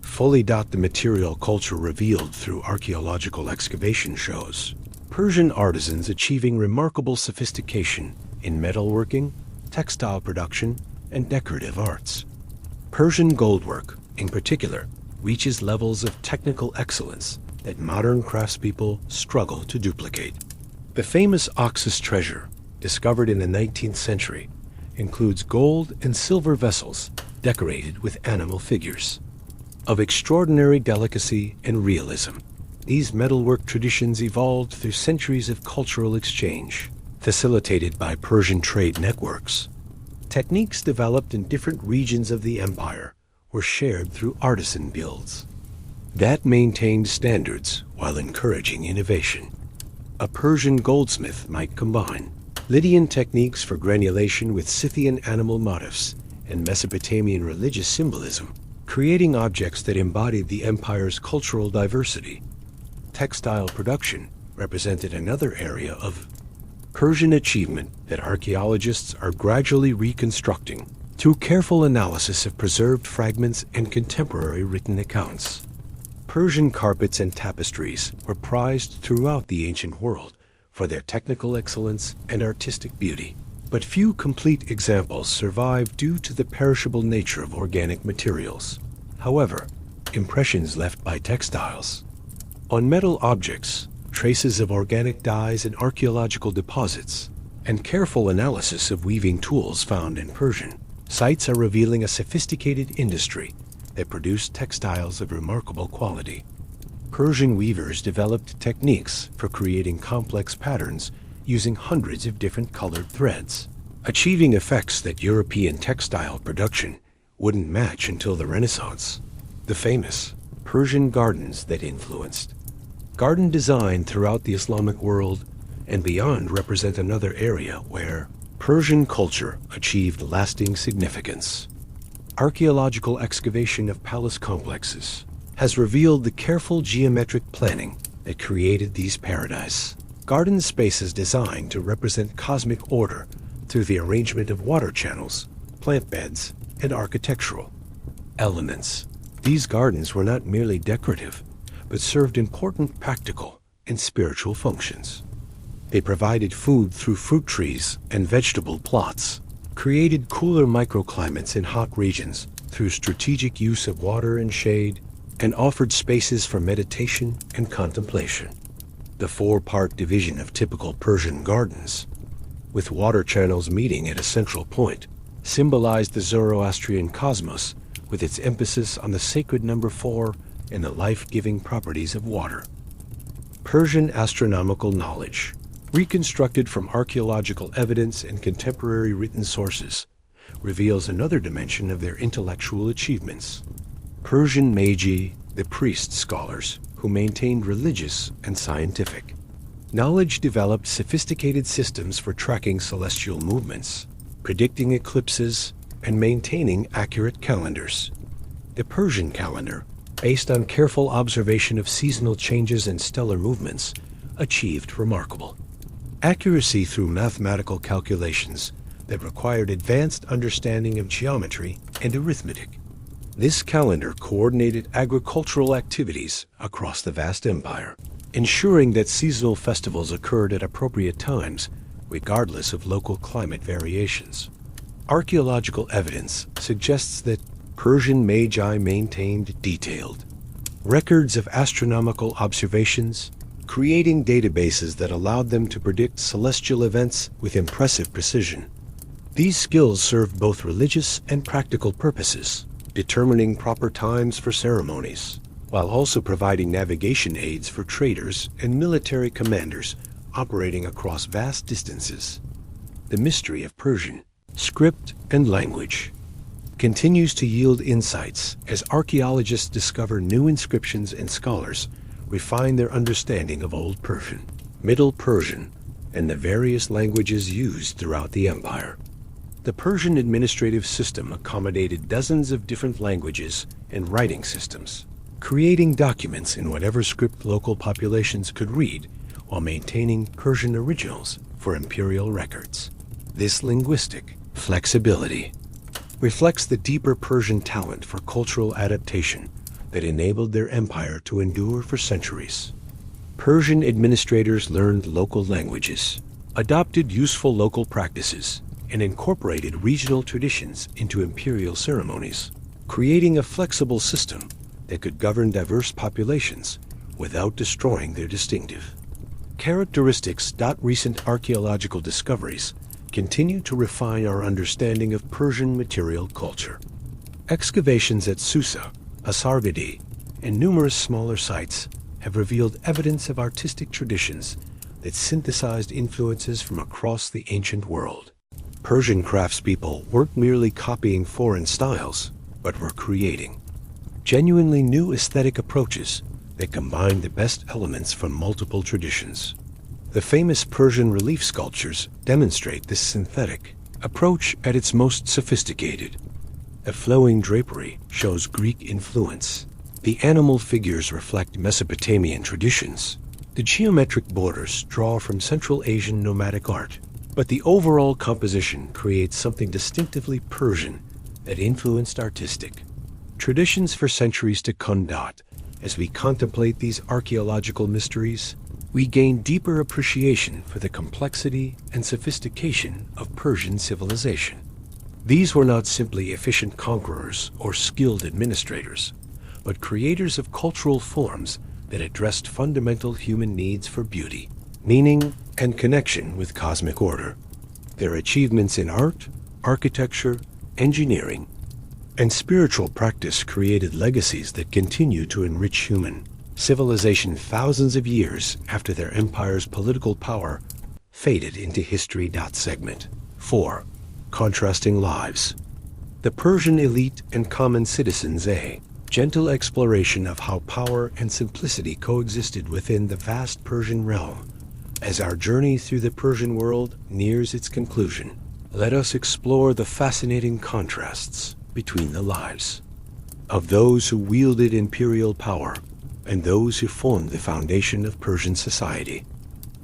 Fully. The material culture revealed through archaeological excavation shows Persian artisans achieving remarkable sophistication in metalworking, textile production, and decorative arts. Persian goldwork, in particular, reaches levels of technical excellence that modern craftspeople struggle to duplicate. The famous Oxus treasure, discovered in the 19th century, includes gold and silver vessels decorated with animal figures. Of extraordinary delicacy and realism, these metalwork traditions evolved through centuries of cultural exchange, facilitated by Persian trade networks. Techniques developed in different regions of the empire were shared through artisan guilds that maintained standards while encouraging innovation. A Persian goldsmith might combine Lydian techniques for granulation with Scythian animal motifs and Mesopotamian religious symbolism, creating objects that embodied the empire's cultural diversity. Textile production represented another area of Persian achievement that archaeologists are gradually reconstructing through careful analysis of preserved fragments and contemporary written accounts. Persian carpets and tapestries were prized throughout the ancient world for their technical excellence and artistic beauty, but few complete examples survive due to the perishable nature of organic materials. However, impressions left by textiles on metal objects, traces of organic dyes in archaeological deposits, and careful analysis of weaving tools found in Persian sites are revealing a sophisticated industry that produced textiles of remarkable quality. Persian weavers developed techniques for creating complex patterns using hundreds of different colored threads, achieving effects that European textile production wouldn't match until the Renaissance. The famous Persian gardens that influenced garden design throughout the Islamic world and beyond represent another area where Persian culture achieved lasting significance. Archaeological excavation of palace complexes has revealed the careful geometric planning that created these paradise garden spaces designed to represent cosmic order through the arrangement of water channels, plant beds, and architectural elements. These gardens were not merely decorative, but served important practical and spiritual functions. They provided food through fruit trees and vegetable plots, created cooler microclimates in hot regions through strategic use of water and shade, and offered spaces for meditation and contemplation. The four-part division of typical Persian gardens, with water channels meeting at a central point, symbolized the Zoroastrian cosmos with its emphasis on the sacred number 4 and the life-giving properties of water. Persian astronomical knowledge, reconstructed from archaeological evidence and contemporary written sources, reveals another dimension of their intellectual achievements. Persian magi, the priest scholars who maintained religious and scientific knowledge, developed sophisticated systems for tracking celestial movements, predicting eclipses, and maintaining accurate calendars. The Persian calendar, based on careful observation of seasonal changes and stellar movements, achieved remarkable accuracy through mathematical calculations that required advanced understanding of geometry and arithmetic. This calendar coordinated agricultural activities across the vast empire, ensuring that seasonal festivals occurred at appropriate times regardless of local climate variations. Archaeological evidence suggests that Persian magi maintained detailed records of astronomical observations, creating databases that allowed them to predict celestial events with impressive precision. These skills served both religious and practical purposes, determining proper times for ceremonies, while also providing navigation aids for traders and military commanders operating across vast distances. The mystery of Persian script and language continues to yield insights as archaeologists discover new inscriptions and scholars refine their understanding of Old Persian, Middle Persian, and the various languages used throughout the empire. The Persian administrative system accommodated dozens of different languages and writing systems, creating documents in whatever script local populations could read while maintaining Persian originals for imperial records. This linguistic flexibility reflects the deeper Persian talent for cultural adaptation that enabled their empire to endure for centuries. Persian administrators learned local languages, adopted useful local practices, and incorporated regional traditions into imperial ceremonies, creating a flexible system that could govern diverse populations without destroying their distinctive characteristics. Recent archaeological discoveries continue to refine our understanding of Persian material culture. Excavations at Susa, Asargadi, and numerous smaller sites have revealed evidence of artistic traditions that synthesized influences from across the ancient world. Persian craftspeople weren't merely copying foreign styles, but were creating genuinely new aesthetic approaches that combined the best elements from multiple traditions. The famous Persian relief sculptures demonstrate this synthetic approach at its most sophisticated. The flowing drapery shows Greek influence. The animal figures reflect Mesopotamian traditions. The geometric borders draw from Central Asian nomadic art, but the overall composition creates something distinctively Persian that influenced artistic traditions for centuries to come. As we contemplate these archaeological mysteries, we gain deeper appreciation for the complexity and sophistication of Persian civilization. These were not simply efficient conquerors or skilled administrators, but creators of cultural forms that addressed fundamental human needs for beauty, meaning, and connection with cosmic order. Their achievements in art, architecture, engineering, and spiritual practice created legacies that continue to enrich human civilization thousands of years after their empire's political power faded into history. Segment 4. Contrasting lives. The Persian elite and common citizens. A gentle exploration of how power and simplicity coexisted within the vast Persian realm. As our journey through the Persian world nears its conclusion, let us explore the fascinating contrasts between the lives of those who wielded imperial power and those who formed the foundation of Persian society.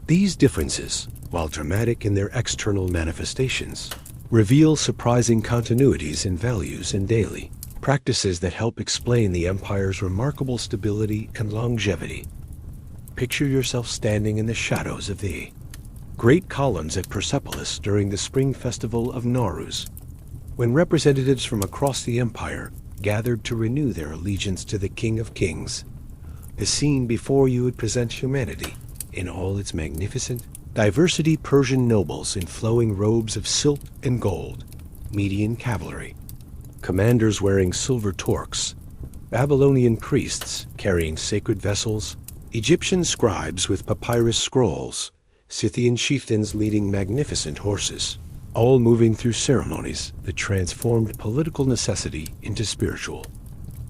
These differences, while dramatic in their external manifestations, reveal surprising continuities in values and daily practices that help explain the empire's remarkable stability and longevity. Picture yourself standing in the shadows of the great columns at Persepolis during the spring festival of Nowruz, when representatives from across the empire gathered to renew their allegiance to the King of Kings. The scene before you would present humanity in all its magnificent diversity. Persian nobles in flowing robes of silk and gold, Median cavalry, commanders wearing silver torques, Babylonian priests carrying sacred vessels, Egyptian scribes with papyrus scrolls, Scythian chieftains leading magnificent horses, all moving through ceremonies that transformed political necessity into spiritual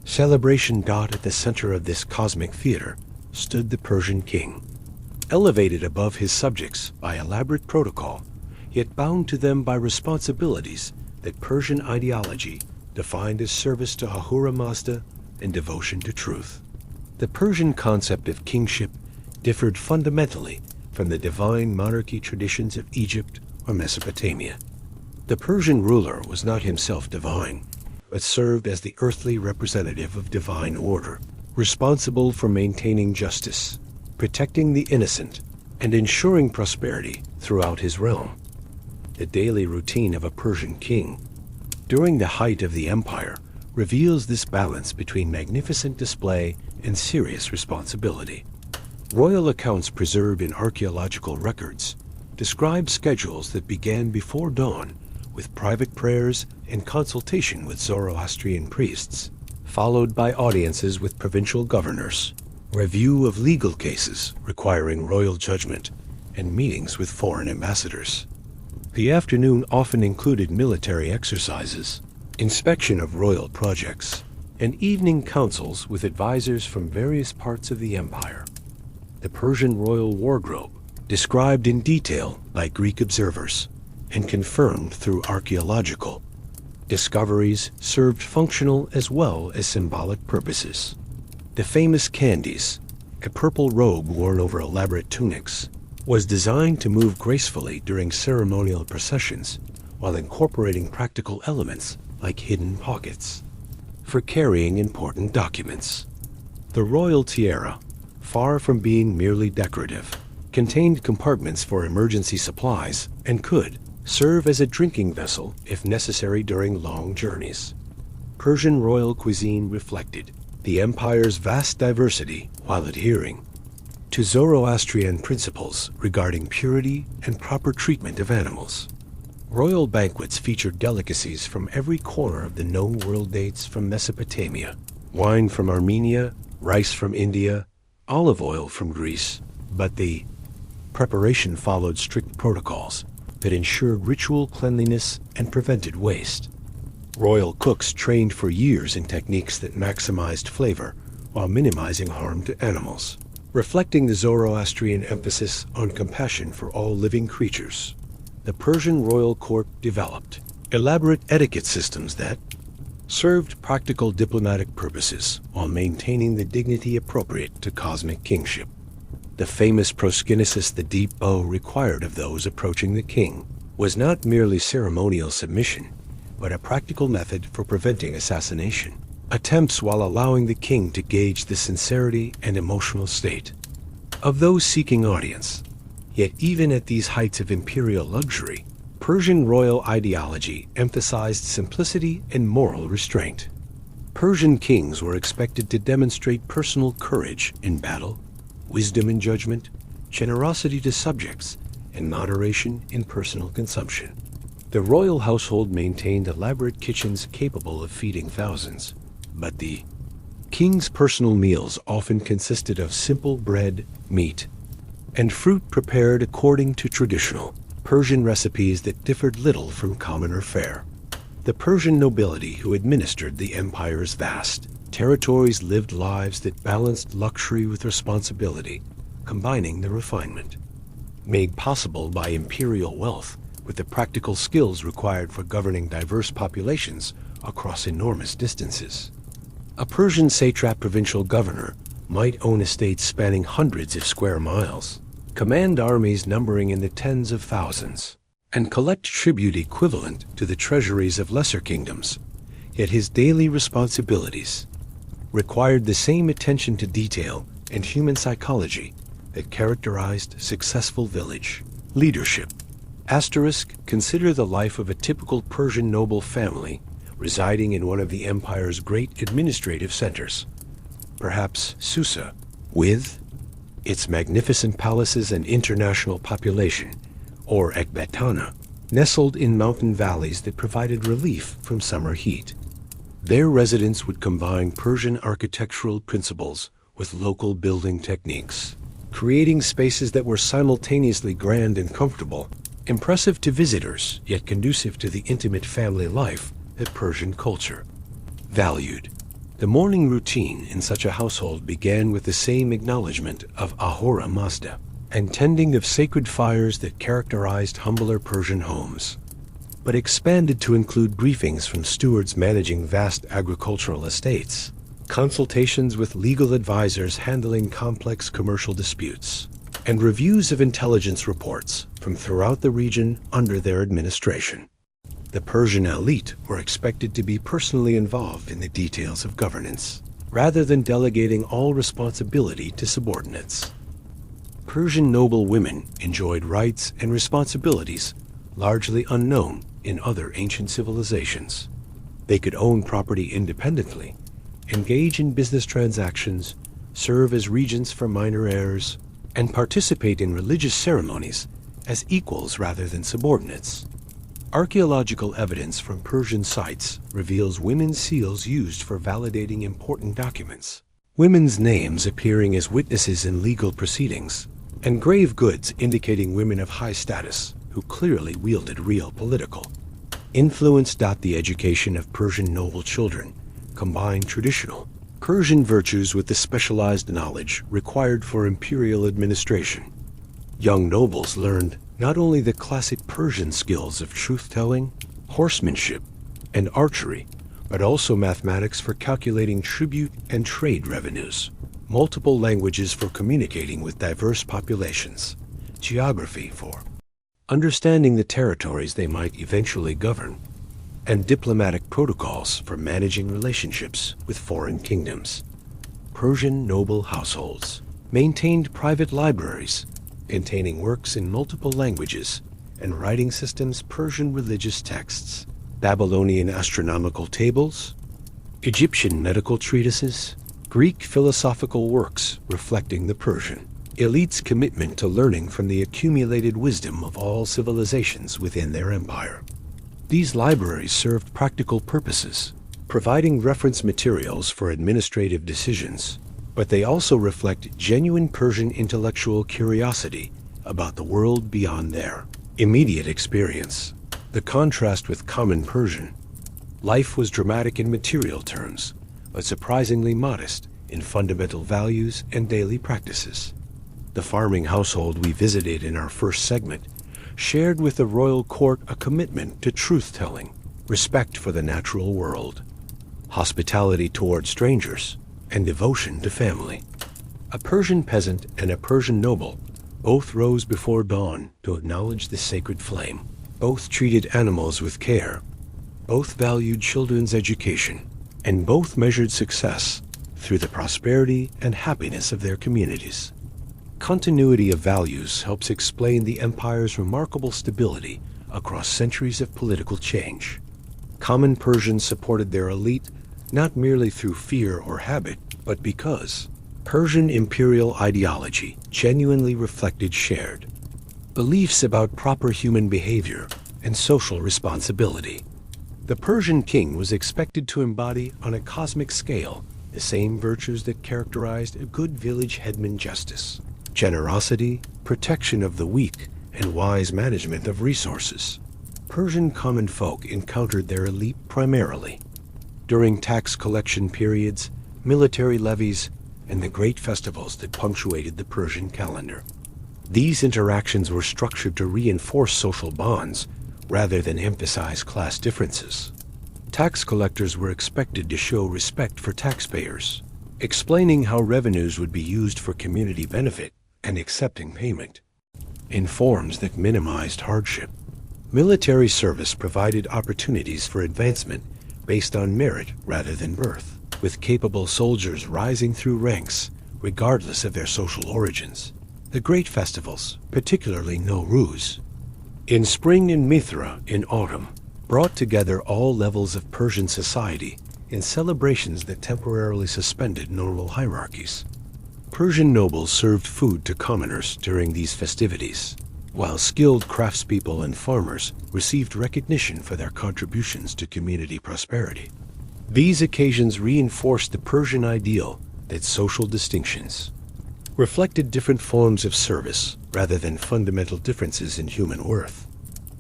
celebration. At the center of this cosmic theater stood the Persian king, elevated above his subjects by elaborate protocol, yet bound to them by responsibilities that Persian ideology defined as service to Ahura Mazda and devotion to truth. The Persian concept of kingship differed fundamentally from the divine monarchy traditions of Egypt or Mesopotamia. The Persian ruler was not himself divine, but served as the earthly representative of divine order, responsible for maintaining justice, protecting the innocent, and ensuring prosperity throughout his realm. The daily routine of a Persian king during the height of the empire reveals this balance between magnificent display and serious responsibility. Royal accounts preserved in archaeological records describe schedules that began before dawn with private prayers and consultation with Zoroastrian priests, followed by audiences with provincial governors, review of legal cases requiring royal judgment, and meetings with foreign ambassadors. The afternoon often included military exercises, inspection of royal projects, and evening councils with advisors from various parts of the empire. The Persian royal wardrobe, described in detail by Greek observers and confirmed through archaeological discoveries, served functional as well as symbolic purposes. The famous candies, a purple robe worn over elaborate tunics, was designed to move gracefully during ceremonial processions while incorporating practical elements like hidden pockets for carrying important documents. The royal tiara, far from being merely decorative, contained compartments for emergency supplies and could serve as a drinking vessel if necessary during long journeys. Persian royal cuisine reflected the empire's vast diversity while adhering to Zoroastrian principles regarding purity and proper treatment of animals. Royal banquets featured delicacies from every corner of the known world, dates from Mesopotamia, wine from Armenia, rice from India, olive oil from Greece, but the preparation followed strict protocols that ensured ritual cleanliness and prevented waste. Royal cooks trained for years in techniques that maximized flavor while minimizing harm to animals, reflecting the Zoroastrian emphasis on compassion for all living creatures. The Persian royal court developed elaborate etiquette systems that served practical diplomatic purposes while maintaining the dignity appropriate to cosmic kingship. The famous proskynesis, the deep bow required of those approaching the king, was not merely ceremonial submission, but a practical method for preventing assassination attempts while allowing the king to gauge the sincerity and emotional state of those seeking audience. Yet even at these heights of imperial luxury, Persian royal ideology emphasized simplicity and moral restraint. Persian kings were expected to demonstrate personal courage in battle, wisdom in judgment, generosity to subjects, and moderation in personal consumption. The royal household maintained elaborate kitchens capable of feeding thousands, but the king's personal meals often consisted of simple bread, meat, and fruit prepared according to traditional Persian recipes that differed little from commoner fare. The Persian nobility who administered the empire's vast territories lived lives that balanced luxury with responsibility, combining the refinement made possible by imperial wealth with the practical skills required for governing diverse populations across enormous distances. A Persian satrap provincial governor might own estates spanning hundreds of square miles, command armies numbering in the tens of thousands, and collect tribute equivalent to the treasuries of lesser kingdoms. Yet his daily responsibilities required the same attention to detail and human psychology that characterized successful village leadership. Consider the life of a typical Persian noble family residing in one of the empire's great administrative centers, perhaps Susa, with its magnificent palaces and international population, or Ekbatana, nestled in mountain valleys that provided relief from summer heat. Their residents would combine Persian architectural principles with local building techniques, creating spaces that were simultaneously grand and comfortable, impressive to visitors, yet conducive to the intimate family life that Persian culture valued. The morning routine in such a household began with the same acknowledgement of Ahura Mazda and tending of sacred fires that characterized humbler Persian homes, but expanded to include briefings from stewards managing vast agricultural estates, consultations with legal advisors handling complex commercial disputes, and reviews of intelligence reports from throughout the region under their administration. The Persian elite were expected to be personally involved in the details of governance, rather than delegating all responsibility to subordinates. Persian noble women enjoyed rights and responsibilities largely unknown in other ancient civilizations. They could own property independently, engage in business transactions, serve as regents for minor heirs, and participate in religious ceremonies as equals rather than subordinates. Archaeological evidence from Persian sites reveals women's seals used for validating important documents, women's names appearing as witnesses in legal proceedings, and grave goods indicating women of high status who clearly wielded real political influence. The education of Persian noble children combined traditional Persian virtues with the specialized knowledge required for imperial administration. Young nobles learned not only the classic Persian skills of truth-telling, horsemanship, and archery, but also mathematics for calculating tribute and trade revenues, multiple languages for communicating with diverse populations, geography for understanding the territories they might eventually govern, and diplomatic protocols for managing relationships with foreign kingdoms. Persian noble households maintained private libraries containing works in multiple languages and writing systems, Persian religious texts, Babylonian astronomical tables, Egyptian medical treatises, Greek philosophical works reflecting the Persian elite's commitment to learning from the accumulated wisdom of all civilizations within their empire. These libraries served practical purposes, providing reference materials for administrative decisions, but they also reflect genuine Persian intellectual curiosity about the world beyond their immediate experience. The contrast with common Persian life was dramatic in material terms, but surprisingly modest in fundamental values and daily practices. The farming household we visited in our first segment shared with the royal court a commitment to truth-telling, respect for the natural world, hospitality toward strangers, and devotion to family. A Persian peasant and a Persian noble both rose before dawn to acknowledge the sacred flame. Both treated animals with care, both valued children's education, and both measured success through the prosperity and happiness of their communities. Continuity of values helps explain the empire's remarkable stability across centuries of political change. Common Persians supported their elite not merely through fear or habit, but because Persian imperial ideology genuinely reflected shared beliefs about proper human behavior and social responsibility. The Persian king was expected to embody on a cosmic scale the same virtues that characterized a good village headman: justice, generosity, protection of the weak, and wise management of resources. Persian common folk encountered their elite primarily during tax collection periods, military levies, and the great festivals that punctuated the Persian calendar. These interactions were structured to reinforce social bonds rather than emphasize class differences. Tax collectors were expected to show respect for taxpayers, explaining how revenues would be used for community benefit and accepting payment in forms that minimized hardship. Military service provided opportunities for advancement based on merit rather than birth, with capable soldiers rising through ranks regardless of their social origins. The great festivals, particularly Nowruz, in spring and Mithra in autumn, brought together all levels of Persian society in celebrations that temporarily suspended normal hierarchies. Persian nobles served food to commoners during these festivities, while skilled craftspeople and farmers received recognition for their contributions to community prosperity. These occasions reinforced the Persian ideal that social distinctions reflected different forms of service rather than fundamental differences in human worth.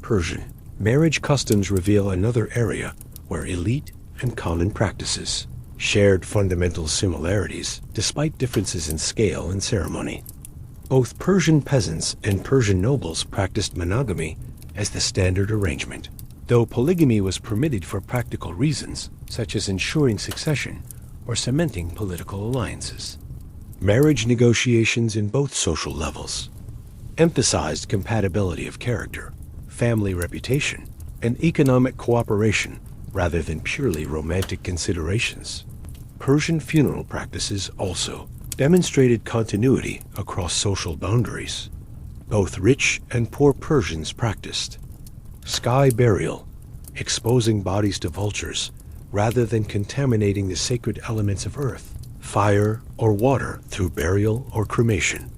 Persian marriage customs reveal another area where elite and common practices shared fundamental similarities despite differences in scale and ceremony. Both Persian peasants and Persian nobles practiced monogamy as the standard arrangement, though polygamy was permitted for practical reasons, such as ensuring succession or cementing political alliances. Marriage negotiations in both social levels emphasized compatibility of character, family reputation, and economic cooperation rather than purely romantic considerations. Persian funeral practices also demonstrated continuity across social boundaries. Both rich and poor Persians practiced sky burial, exposing bodies to vultures rather than contaminating the sacred elements of earth, fire, or water through burial or cremation.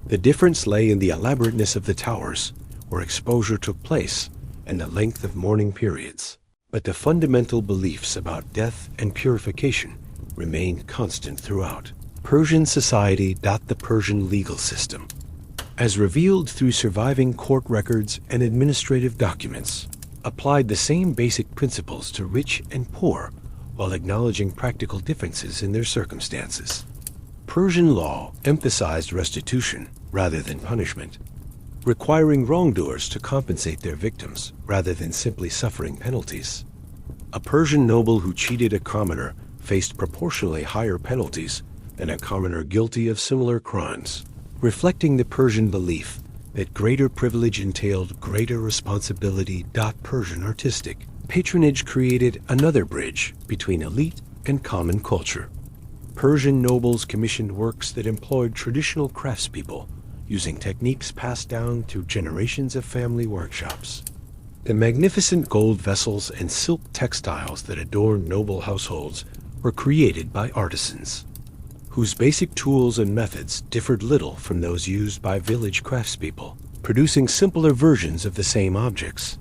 The difference lay in the elaborateness of the towers, where exposure took place, and the length of mourning periods. But the fundamental beliefs about death and purification remained constant throughout. Persian society. The Persian legal system, as revealed through surviving court records and administrative documents, applied the same basic principles to rich and poor while acknowledging practical differences in their circumstances. Persian law emphasized restitution rather than punishment, requiring wrongdoers to compensate their victims rather than simply suffering penalties. A Persian noble who cheated a commoner faced proportionally higher penalties than a commoner guilty of similar crimes, reflecting the Persian belief that greater privilege entailed greater responsibility. Persian artistic patronage created another bridge between elite and common culture. Persian nobles commissioned works that employed traditional craftspeople, using techniques passed down through generations of family workshops. The magnificent gold vessels and silk textiles that adorned noble households were created by artisans, whose basic tools and methods differed little from those used by village craftspeople, producing simpler versions of the same objects.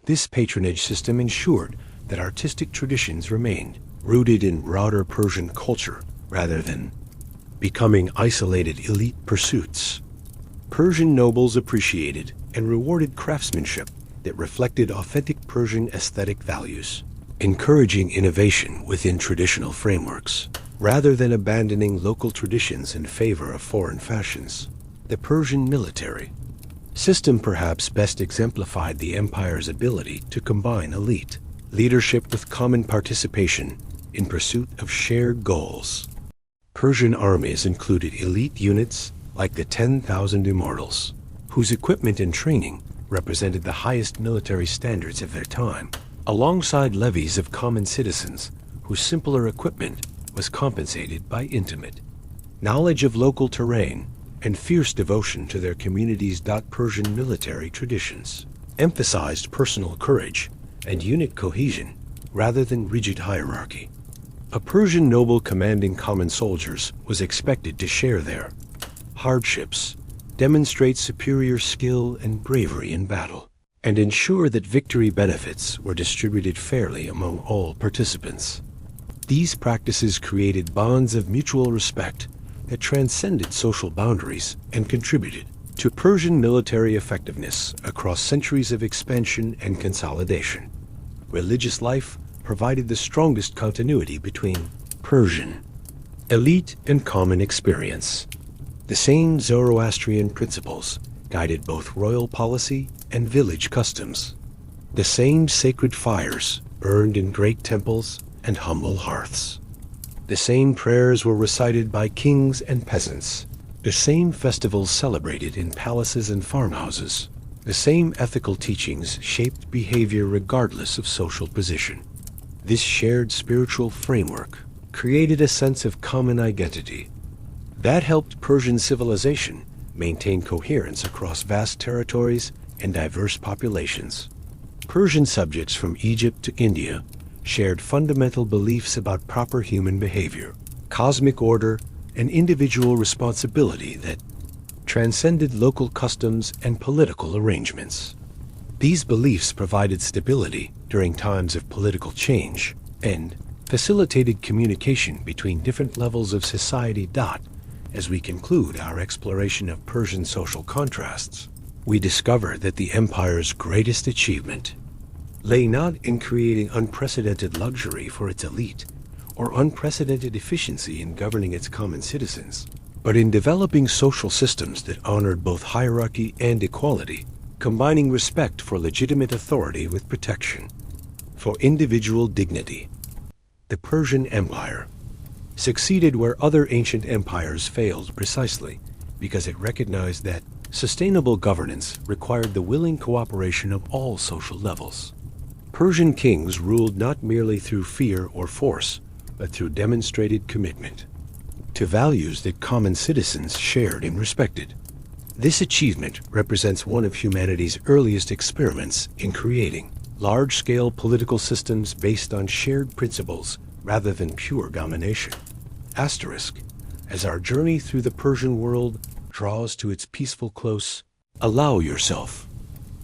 This patronage system ensured that artistic traditions remained rooted in broader Persian culture rather than becoming isolated elite pursuits. Persian nobles appreciated and rewarded craftsmanship that reflected authentic Persian aesthetic values, encouraging innovation within traditional frameworks, rather than abandoning local traditions in favor of foreign fashions. The Persian military system perhaps best exemplified the empire's ability to combine elite leadership with common participation in pursuit of shared goals. Persian armies included elite units like the 10,000 Immortals, whose equipment and training represented the highest military standards of their time, alongside levies of common citizens whose simpler equipment was compensated by intimate knowledge of local terrain and fierce devotion to their communities. Persian military traditions emphasized personal courage and unit cohesion rather than rigid hierarchy. A Persian noble commanding common soldiers was expected to share their hardships, demonstrate superior skill and bravery in battle, and ensure that victory benefits were distributed fairly among all participants. These practices created bonds of mutual respect that transcended social boundaries and contributed to Persian military effectiveness across centuries of expansion and consolidation. Religious life provided the strongest continuity between Persian elite and common experience. The same Zoroastrian principles guided both royal policy and village customs. The same sacred fires burned in great temples and humble hearths. The same prayers were recited by kings and peasants. The same festivals celebrated in palaces and farmhouses. The same ethical teachings shaped behavior regardless of social position. This shared spiritual framework created a sense of common identity that helped Persian civilization maintain coherence across vast territories and diverse populations. Persian subjects from Egypt to India shared fundamental beliefs about proper human behavior, cosmic order, and individual responsibility that transcended local customs and political arrangements. These beliefs provided stability during times of political change and facilitated communication between different levels of society. As we conclude our exploration of Persian social contrasts, we discover that the empire's greatest achievement lay not in creating unprecedented luxury for its elite or unprecedented efficiency in governing its common citizens, but in developing social systems that honored both hierarchy and equality, combining respect for legitimate authority with protection for individual dignity. The Persian Empire succeeded where other ancient empires failed precisely because it recognized that sustainable governance required the willing cooperation of all social levels. Persian kings ruled not merely through fear or force, but through demonstrated commitment. to values that common citizens shared and respected. This achievement represents one of humanity's earliest experiments in creating large-scale political systems based on shared principles rather than pure domination. Asterisk. As our journey through the Persian world draws to its peaceful close, allow yourself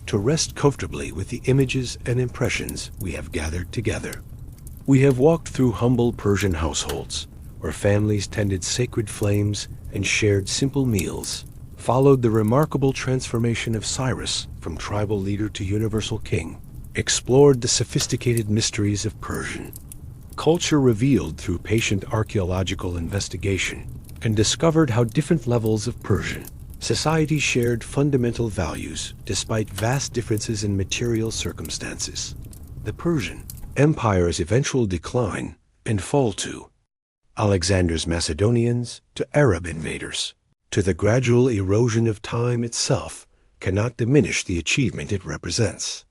to rest comfortably with the images and impressions we have gathered together. We have walked through humble Persian households, where families tended sacred flames and shared simple meals, followed the remarkable transformation of Cyrus from tribal leader to universal king, explored the sophisticated mysteries of Persian culture revealed through patient archaeological investigation, and discovered how different levels of Persian society shared fundamental values despite vast differences in material circumstances. The Persian Empire's eventual decline and fall to Alexander's Macedonians to Arab invaders, to the gradual erosion of time itself, cannot diminish the achievement it represents.